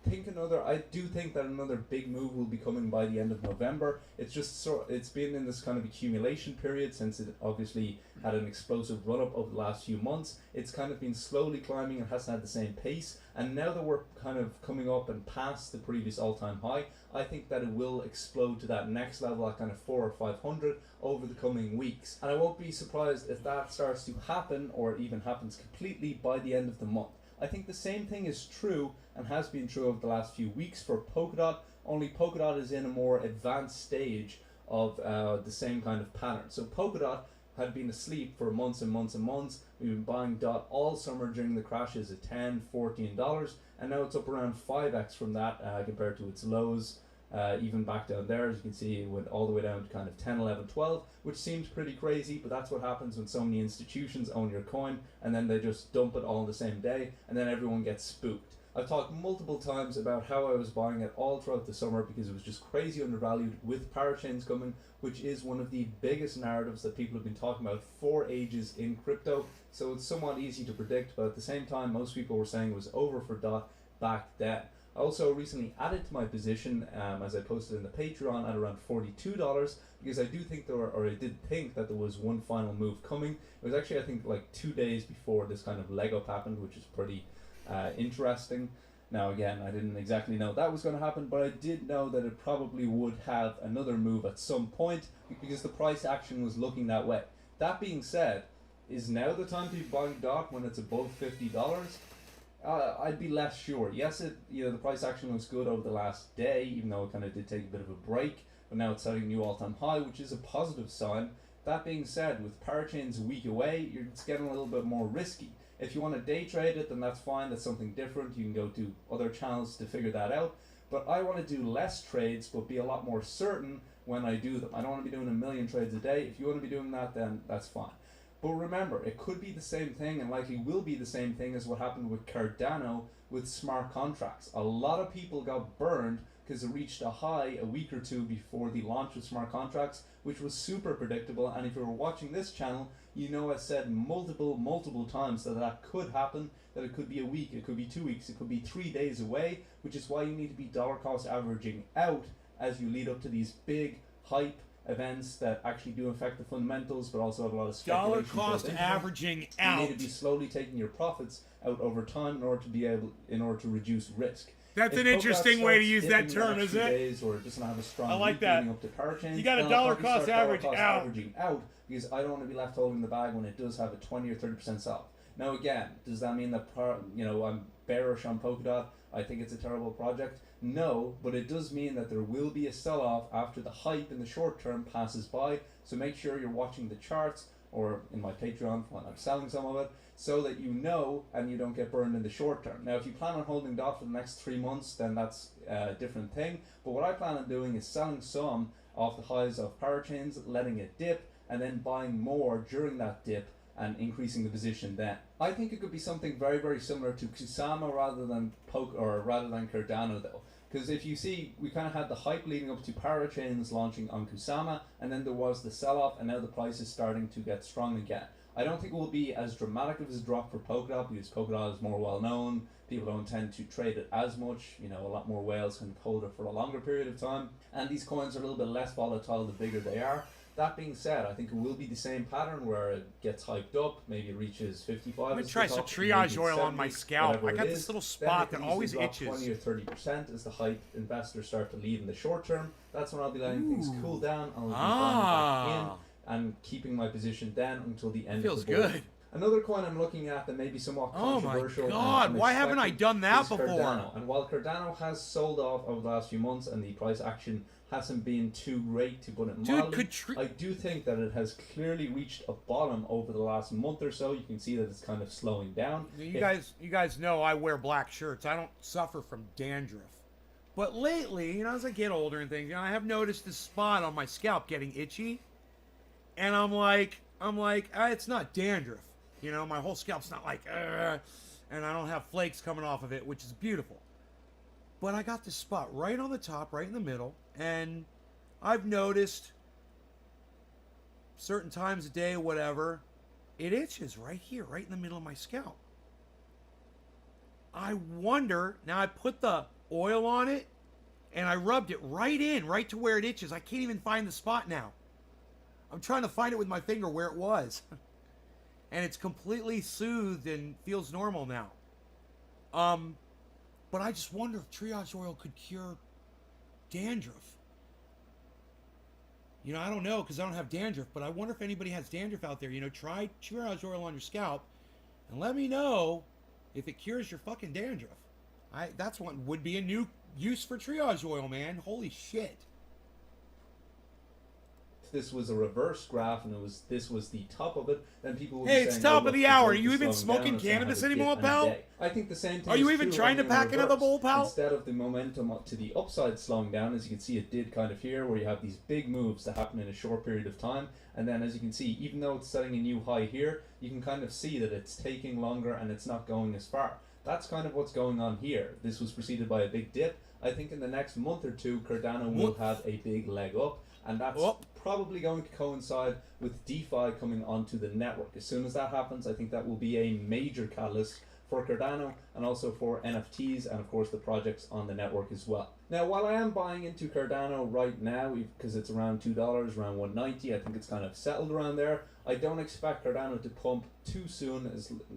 I do think that another big move will be coming by the end of November. It's been in this kind of accumulation period since it obviously had an explosive run up over the last few months. It's kind of been slowly climbing and hasn't had the same pace. And now that we're kind of coming up and past the previous all-time high, I think that it will explode to that next level at kind of 400 or 500 over the coming weeks. And I won't be surprised if that starts to happen or even happens completely by the end of the month. I think the same thing is true and has been true over the last few weeks for Polkadot, only Polkadot is in a more advanced stage of the same kind of pattern. So Polkadot had been asleep for months and months and months. We've been buying DOT all summer during the crashes at $10, $14, and now it's up around 5x from that compared to its lows. Even back down there, as you can see, it went all the way down to kind of 10, 11, 12, which seems pretty crazy, but that's what happens when so many institutions own your coin, and then they just dump it all in the same day, and then everyone gets spooked. I've talked multiple times about how I was buying it all throughout the summer because it was just crazy undervalued with parachains coming, which is one of the biggest narratives that people have been talking about for ages in crypto, so it's somewhat easy to predict, but at the same time, most people were saying it was over for DOT back then. I also recently added to my position, as I posted in the Patreon, at around $42 because I did think that there was one final move coming. It was actually, I think, like 2 days before this kind of leg up happened, which is pretty interesting. Now, again, I didn't exactly know that was going to happen, but I did know that it probably would have another move at some point because the price action was looking that way. That being said, is now the time to be buying DOT when it's above $50? I'd be less sure. Yes, the price action was good over the last day, even though it kind of did take a bit of a break, but now it's setting a new all-time high, which is a positive sign. That being said, with parachains a week away, it's getting a little bit more risky. If you want to day trade it, then that's fine. That's something different. You can go to other channels to figure that out. But I want to do less trades, but be a lot more certain when I do them. I don't want to be doing 1 million trades a day. If you want to be doing that, then that's fine. But remember, it could be the same thing and likely will be the same thing as what happened with Cardano with smart contracts. A lot of people got burned because it reached a high a week or two before the launch of smart contracts, which was super predictable. And if you were watching this channel, you know I said multiple times that could happen, that it could be a week, it could be 2 weeks, it could be 3 days away, which is why you need to be dollar cost averaging out as you lead up to these big hype events that actually do affect the fundamentals, but also have a lot of speculation. Dollar cost averaging out. You need to be slowly taking your profits out over time in order to reduce risk. That's If an interesting Polkadot way to starts use that dipping the term, next isn't few it? days, or it doesn't have a strong I like week that. leading up to parachains, You got a then I'll dollar probably cost start dollar average cost out. averaging out because I don't want to be left holding the bag when it does have a 20 or 30% sell. Now again, does that mean that I'm bearish on Polkadot? I think it's a terrible project. No, but it does mean that there will be a sell-off after the hype in the short term passes by. So make sure you're watching the charts, or in my Patreon when I'm selling some of it, so that you know and you don't get burned in the short term. Now, if you plan on holding DOT for the next 3 months, then that's a different thing. But what I plan on doing is selling some off the highs of parachains, letting it dip, and then buying more during that dip and increasing the position then. I think it could be something very, very similar to Kusama rather than Cardano though. Because if you see, we kind of had the hype leading up to parachains launching on Kusama, and then there was the sell-off, and now the price is starting to get strong again. I don't think it will be as dramatic of a drop for Polkadot because Polkadot is more well-known. People don't tend to trade it as much. A lot more whales can hold it for a longer period of time. And these coins are a little bit less volatile the bigger they are. That being said, I think it will be the same pattern where it gets hyped up, maybe it reaches 55. I'm gonna try some triage oil on my scalp. I got this little spot that always itches. 20 or 30% as the hype investors start to leave in the short term. That's when I'll be letting things cool down. I'll be buying back in and keeping my position then until the end Feels of the bull. good. Another coin I'm looking at that may be somewhat controversial. Oh my God! Why haven't I done that before? Cardano. And while Cardano has sold off over the last few months and the price action hasn't been too great, to put it mildly, I do think that it has clearly reached a bottom over the last month or so. You can see that it's kind of slowing down. You guys know I wear black shirts. I don't suffer from dandruff. But lately, as I get older and things, I have noticed this spot on my scalp getting itchy. And I'm like, it's not dandruff. My whole scalp's not like, and I don't have flakes coming off of it, which is beautiful. But I got this spot right on the top, right in the middle, and I've noticed certain times a day, whatever, it itches right here, right in the middle of my scalp. I wonder, now I put the oil on it, and I rubbed it right to where it itches. I can't even find the spot now. I'm trying to find it with my finger where it was. And it's completely soothed and feels normal now. But I just wonder if triage oil could cure dandruff. You know, I don't know because I don't have dandruff, but I wonder if anybody has dandruff out there. You know, try triage oil on your scalp and let me know if it cures your fucking dandruff. That's one would be a new use for triage oil, man. Holy shit. This was a reverse graph and this was the top of it, then people would Hey, be it's saying, top oh, of the look, hour. Are growth you is even slowing smoking down, it's gonna cannabis have a anymore, dip and a pal? day. I think the same thing Are you is even true, trying to only in pack another reverse. bowl, pal? Instead of the momentum up to the upside slowing down, as you can see it did kind of here, where you have these big moves that happen in a short period of time, and then as you can see, even though it's setting a new high here, you can kind of see that it's taking longer and it's not going as far. That's kind of what's going on here. This was preceded by a big dip. I think in the next month or two, Cardano will have a big leg up, and that's probably going to coincide with DeFi coming onto the network. As soon as that happens, I think that will be a major catalyst for Cardano and also for NFTs and of course the projects on the network as well. Now, while I am buying into Cardano right now because it's around $2, around 190, I think it's kind of settled around there. I don't expect Cardano to pump too soon,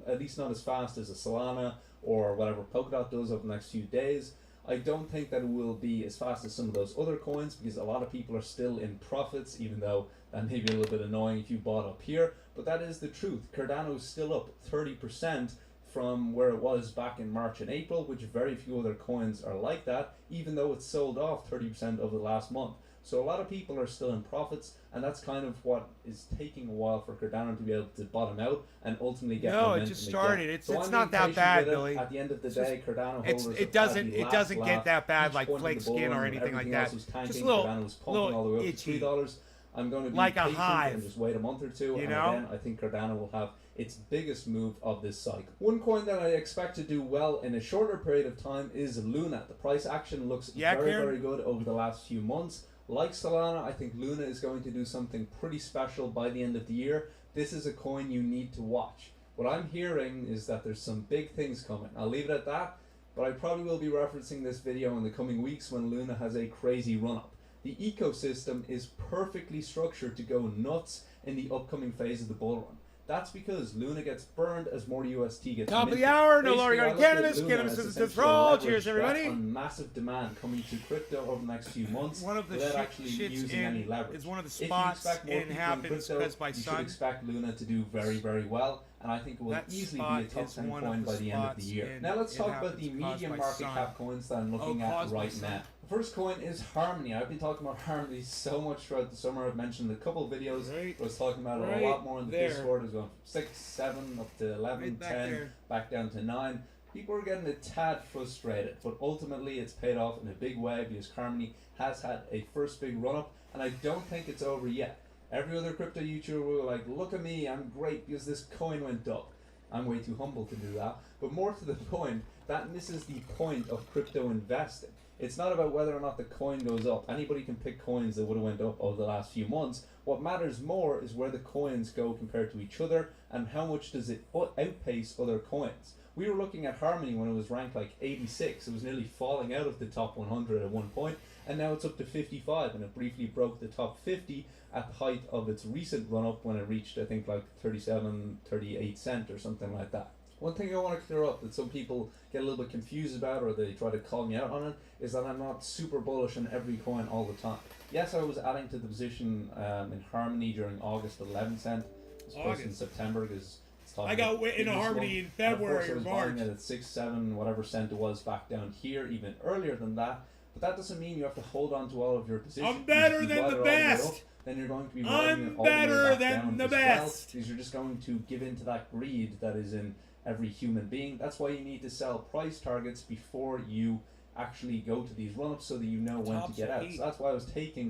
at least not as fast as a Solana or whatever Polkadot does over the next few days. I don't think that it will be as fast as some of those other coins because a lot of people are still in profits, even though that may be a little bit annoying if you bought up here, but that is the truth. Cardano is still up 30% from where it was back in March and April, which very few other coins are like that, even though it's sold off 30% over the last month. So a lot of people are still in profits, and that's kind of what is taking a while for Cardano to be able to bottom out and ultimately get momentum it just started. again. It's I'm not being that patient bad, with it. Billy. At the end of the day, Cardano holders It doesn't get get that bad each like point of flake the bull skin run or when anything like everything that. else was tanking, Just a little, Cardano was pumping all the way up itchy. to $3. I'm going to be Like a patient hive. and just wait a month or two, You and know? then I think Cardano will have its biggest move of this cycle. One coin that I expect to do well in a shorter period of time is Luna. The price action looks very good over the last few months. Like Solana, I think Luna is going to do something pretty special by the end of the year. This is a coin you need to watch. What I'm hearing is that there's some big things coming. I'll leave it at that, but I probably will be referencing this video in the coming weeks when Luna has a crazy run-up. The ecosystem is perfectly structured to go nuts in the upcoming phase of the bull run. That's because Luna gets burned as more UST gets Top of minted. the hour, no Basically, longer I on look at cannabis. Luna Cannabis as is essentially for all. a Cheers, leverage bet everybody. on massive demand coming to crypto over the next few months One of the without actually using any leverage. is one of the If you spots expect more in people in happens crypto, because my you should son. expect Luna to do very well, and I think it will That easily be spot a top is 10 one of coin the by the end of the spots year. in- Now let's it talk about the happens caused medium by market sun. cap coins that I'm looking at caused by right sun. now. The first coin is Harmony. I've been talking about Harmony so much throughout the summer. I've mentioned a couple of videos. Right. I was talking about it Right a lot more in the there. Discord. It was going from 6, 7, up to 11, Right back 10, there. back down to 9. People are getting a tad frustrated, but ultimately it's paid off in a big way because Harmony has had a first big run up, and I don't think it's over yet. Every other crypto YouTuber will like, look at me, I'm great because this coin went up. I'm way too humble to do that. But more to the point, that misses the point of crypto investing. It's not about whether or not the coin goes up. Anybody can pick coins that would have went up over the last few months. What matters more is where the coins go compared to each other and how much does it outpace other coins. We were looking at Harmony when it was ranked like 86. It was nearly falling out of the top 100 at one point, and now it's up to 55, and it briefly broke the top 50 at the height of its recent run-up when it reached, I think, like 37, 38 cent or something like that. One thing I want to clear up that some people get a little bit confused about, or they try to call me out on it, is that I'm not super bullish on every coin all the time. Yes, I was adding to the position in Harmony during August 11 cent, as opposed in September because I got into Harmony in February or I was March. buying it at 6, 7, whatever cent it was back down here, even earlier than that. But that doesn't mean you have to hold on to all of your positions. I'm better If you than buy the it all the way best. up, then you're going to be I'm riding it all the way better back than down the as well, best. because you're just going to give in to that greed that is in every human being. That's why you need to sell price targets before you actually go to these run-ups so that you know when to get out. So that's why I was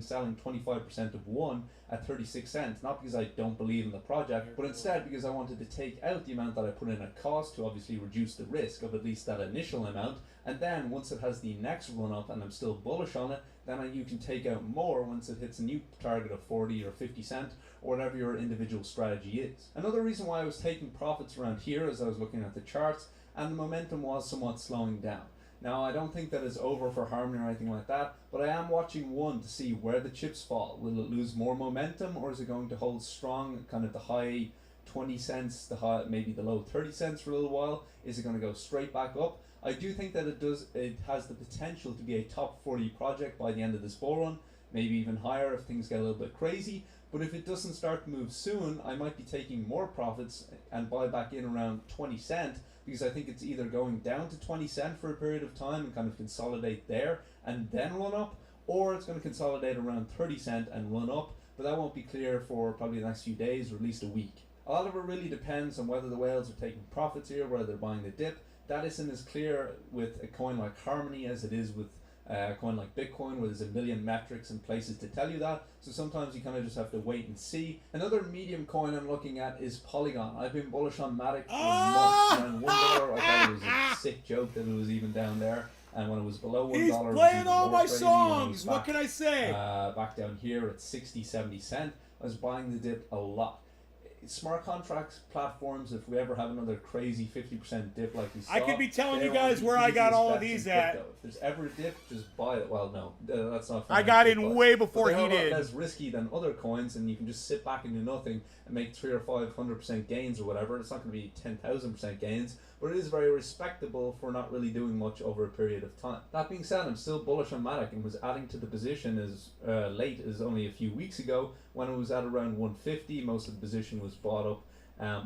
selling 25% of one at 36 cents, not because I don't believe in the project, but instead because I wanted to take out the amount that I put in at cost to obviously reduce the risk of at least that initial amount, and then once it has the next run-up and I'm still bullish on it, then you can take out more once it hits a new target of 40 or 50 cent or whatever your individual strategy is. Another reason why I was taking profits around here as I was looking at the charts, and the momentum was somewhat slowing down. Now, I don't think that it's over for Harmony or anything like that, but I am watching one to see where the chips fall. Will it lose more momentum, or is it going to hold strong, kind of the high 20 cents, maybe the low 30 cents for a little while? Is it going to go straight back up? I do think that it has the potential to be a top 40 project by the end of this bull run, maybe even higher if things get a little bit crazy. But if it doesn't start to move soon, I might be taking more profits and buy back in around 20 cent, because I think it's either going down to 20 cent for a period of time and kind of consolidate there and then run up, or it's going to consolidate around 30 cent and run up, but that won't be clear for probably the next few days or at least a week. A lot of it really depends on whether the whales are taking profits here, whether they're buying the dip. That isn't as clear with a coin like Harmony as it is with a coin like Bitcoin, where there's a million metrics and places to tell you that. So sometimes you kind of just have to wait and see. Another medium coin I'm looking at is Polygon. I've been bullish on Matic for months. Around $1, I thought it was a sick joke that it was even down there. And when it was below $1, He's it was playing even all more my crazy. songs. Back, What can I say? back down here at 60, 70 cent. I was buying the dip a lot. Smart contracts platforms, if we ever have another crazy 50% dip like we saw, I could be telling you they're guys the where I got easiest all of bets in these at. crypto. If there's ever a dip, just buy it. Well, no, that's not. I got financial in advice. way But before they're he a lot did. less risky than other coins, and you can just sit back and do nothing and make 300 or 500% gains or whatever. It's not going to be 10,000% gains, but it is very respectable for not really doing much over a period of time. That being said, I'm still bullish on Matic and was adding to the position as late as only a few weeks ago when it was at around 150. Most of the position was bought up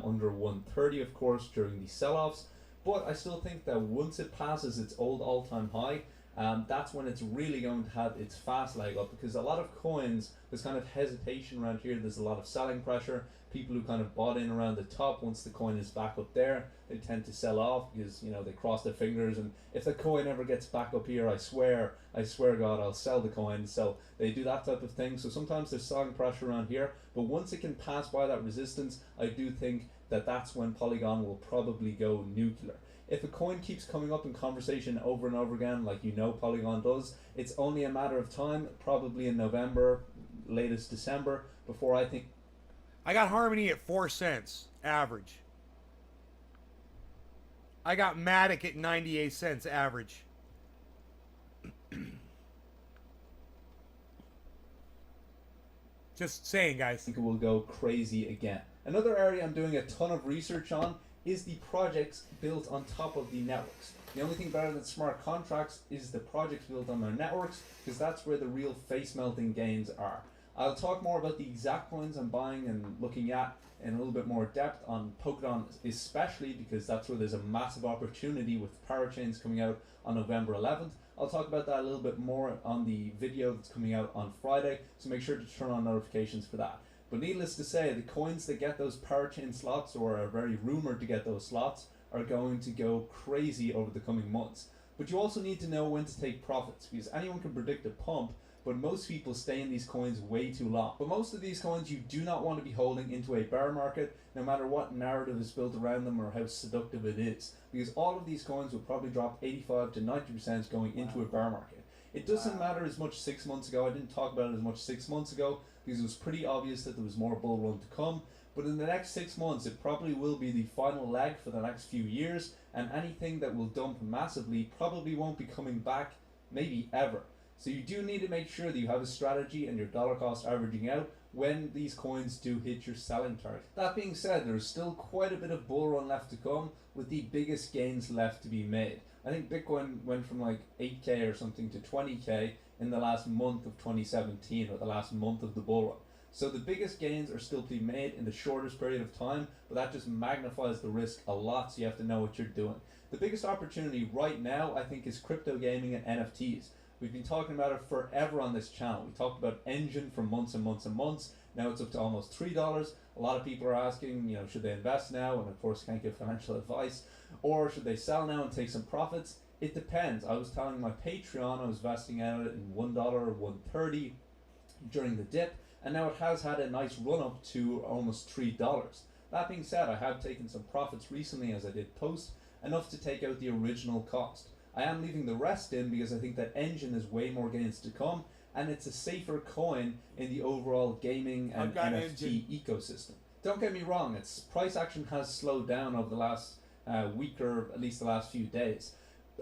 under 130, of course, during the sell-offs. But I still think that once it passes its old all-time high, that's when it's really going to have its fast leg up, because a lot of coins, there's kind of hesitation around here. There's a lot of selling pressure. People who kind of bought in around the top, once the coin is back up there, they tend to sell off because, you know, they cross their fingers, and if the coin ever gets back up here, I swear God, I'll sell the coin. So they do that type of thing. So sometimes there's selling pressure around here, but once it can pass by that resistance, I do think that that's when Polygon will probably go nuclear. If a coin keeps coming up in conversation over and over again, like you know Polygon does, it's only a matter of time, probably in November, latest December, before I think. I got Harmony at 4 cents average. I got Matic at 98 cents average. Just saying, guys. It will go crazy again. Another area I'm doing a ton of research on is the projects built on top of the networks. The only thing better than smart contracts is the projects built on their networks, because that's where the real face melting gains are. I'll talk more about the exact coins I'm buying and looking at in a little bit more depth on Polkadon, especially because that's where there's a massive opportunity with parachains coming out on November 11th. I'll talk about that a little bit more on the video that's coming out on Friday, so make sure to turn on notifications for that. But needless to say, the coins that get those parachain slots, or are very rumored to get those slots, are going to go crazy over the coming months. But you also need to know when to take profits, because anyone can predict a pump, but most people stay in these coins way too long. But most of these coins you do not want to be holding into a bear market, no matter what narrative is built around them or how seductive it is, because all of these coins will probably drop 85 to 90% going into a bear market. It doesn't matter as much 6 months ago. I didn't talk about it as much 6 months ago because it was pretty obvious that there was more bull run to come. But in the next 6 months, it probably will be the final leg for the next few years, and anything that will dump massively probably won't be coming back, maybe ever. So you do need to make sure that you have a strategy and your dollar cost averaging out when these coins do hit your selling target. That being said, there's still quite a bit of bull run left to come, with the biggest gains left to be made. I think Bitcoin went from like 8k or something to 20k in the last month of 2017, or the last month of the bull run. So the biggest gains are still to be made in the shortest period of time, but that just magnifies the risk a lot, so you have to know what you're doing. The biggest opportunity right now, I think, is crypto gaming and NFTs. We've been talking about it forever on this channel. We talked about Engine for months and months and months. Now it's up to almost $3. A lot of people are asking, you know, should they invest now? And of course, can't give financial advice. Or should they sell now and take some profits? It depends. I was telling my Patreon I was vesting out in $1 or $1.30 during the dip, and now it has had a nice run up to almost $3. That being said, I have taken some profits recently, as I did post, enough to take out the original cost. I am leaving the rest in because I think that Engine is way more gains to come, and it's a safer coin in the overall gaming and NFT ecosystem. Don't get me wrong, its price action has slowed down over the last week, or at least the last few days.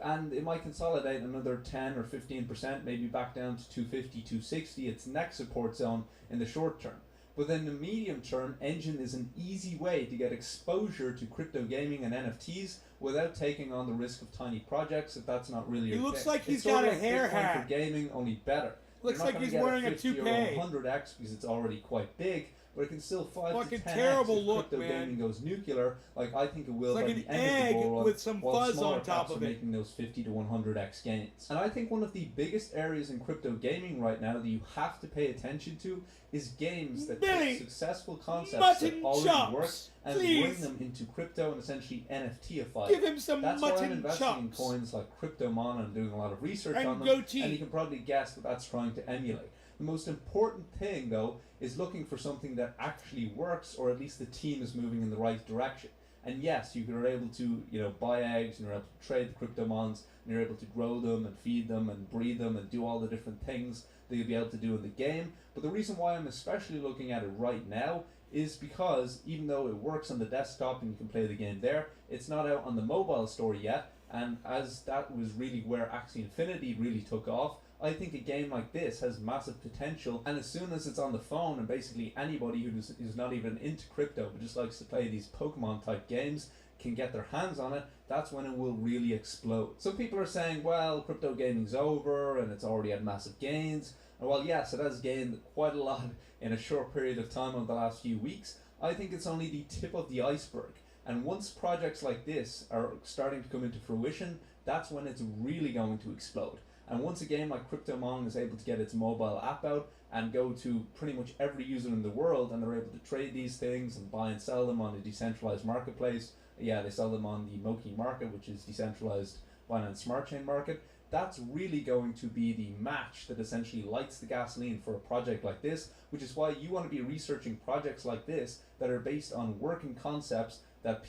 and it might consolidate another 10 or 15%, maybe back down to 250, 260, its next support zone in the short term. But in the medium term, Engine is an easy way to get exposure to crypto gaming and NFTs without taking on the risk of tiny projects if that's not really your He thing. looks like he's It's sort got of a like hair Bitcoin hat. for gaming, only better. Looks You're not like gonna he's get wearing a 50 toupee. or 100x because it's already quite big, but it can still 5 Fucking to 10x terrible if look, crypto man. gaming goes nuclear, like I think it will It's like by an the end of egg the bull run, with some while fuzz smaller on top caps of are it. making those 50 to 100x gains. And I think one of the biggest areas in crypto gaming right now that you have to pay attention to is games that Billy, take successful concepts mutton that already chops, work and please. bring them into crypto and essentially NFTify Give them. him some That's why I'm mutton investing in chops. coins like CryptoMon and doing a lot of research And on them. goatee. And you can probably guess what that's trying to emulate. The most important thing, though, is looking for something that actually works, or at least the team is moving in the right direction. And yes, you are able to, buy eggs, and you're able to trade the CryptoMons, and you're able to grow them and feed them and breed them and do all the different things that you'll be able to do in the game. But the reason why I'm especially looking at it right now is because even though it works on the desktop and you can play the game there, it's not out on the mobile store yet. And as that was really where Axie Infinity really took off, I think a game like this has massive potential, and as soon as it's on the phone and basically anybody who's not even into crypto but just likes to play these Pokemon type games can get their hands on it, that's when it will really explode. Some people are saying, well, crypto gaming's over and it's already had massive gains. And while yes, it has gained quite a lot in a short period of time over the last few weeks, I think it's only the tip of the iceberg. And once projects like this are starting to come into fruition, that's when it's really going to explode. And once a game like CryptoMon is able to get its mobile app out and go to pretty much every user in the world, and they're able to trade these things and buy and sell them on a decentralized marketplace, yeah, they sell them on the Moki market, which is decentralized Binance Smart Chain market, that's really going to be the match that essentially lights the gasoline for a project like this, which is why you want to be researching projects like this that are based on working concepts that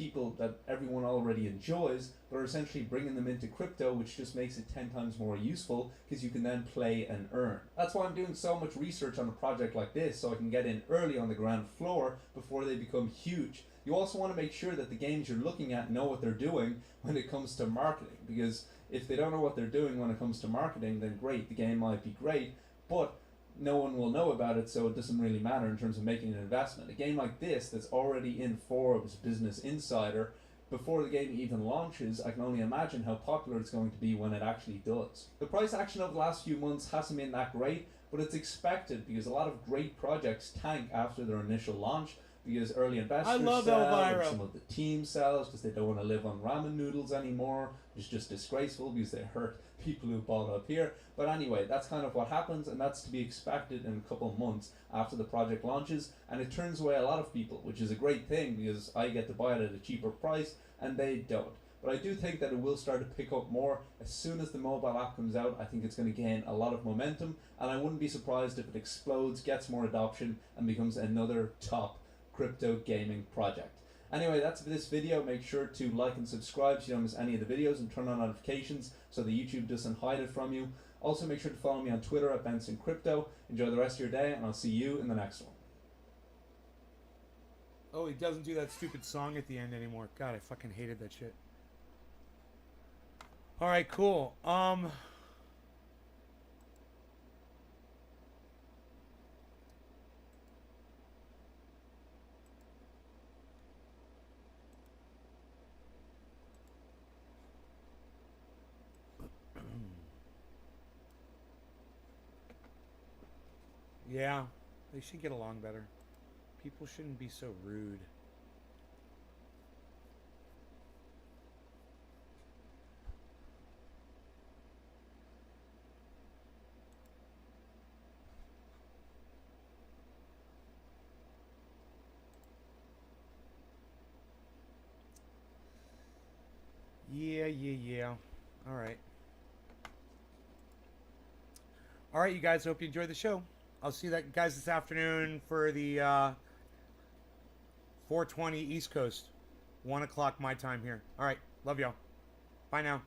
everyone already enjoys, but are essentially bringing them into crypto, which just makes it 10 times more useful because you can then play and earn. That's why I'm doing so much research on a project like this, so I can get in early on the ground floor before they become huge. You also want to make sure that the games you're looking at know what they're doing when it comes to marketing, because if they don't know what they're doing when it comes to marketing, then great, the game might be great, but no one will know about it, so it doesn't really matter in terms of making an investment. A game like this that's already in Forbes Business Insider, before the game even launches, I can only imagine how popular it's going to be when it actually does. The price action over the last few months hasn't been that great, but it's expected because a lot of great projects tank after their initial launch, because early investors love sell, Elvira. and some of the team sells because they don't want to live on ramen noodles anymore, which is just disgraceful because they hurt people who bought up here. But anyway, that's kind of what happens, and that's to be expected in a couple of months after the project launches, and it turns away a lot of people, which is a great thing because I get to buy it at a cheaper price and they don't. But I do think that it will start to pick up more as soon as the mobile app comes out. I think it's going to gain a lot of momentum, and I wouldn't be surprised if it explodes, gets more adoption, and becomes another top crypto gaming project. Anyway, that's for this video. Make sure to like and subscribe so you don't miss any of the videos, and turn on notifications so that YouTube doesn't hide it from you. Also, make sure to follow me on Twitter at BensonCrypto. Enjoy the rest of your day, and I'll see you in the next one. Oh, he doesn't do that stupid song at the end anymore. God, I fucking hated that shit. All right, cool. Yeah, they should get along better. People shouldn't be so rude. Yeah. All right. All right, you guys. Hope you enjoyed the show. I'll see you guys this afternoon for the 4:20 East Coast, 1 o'clock my time here. All right. Love y'all. Bye now.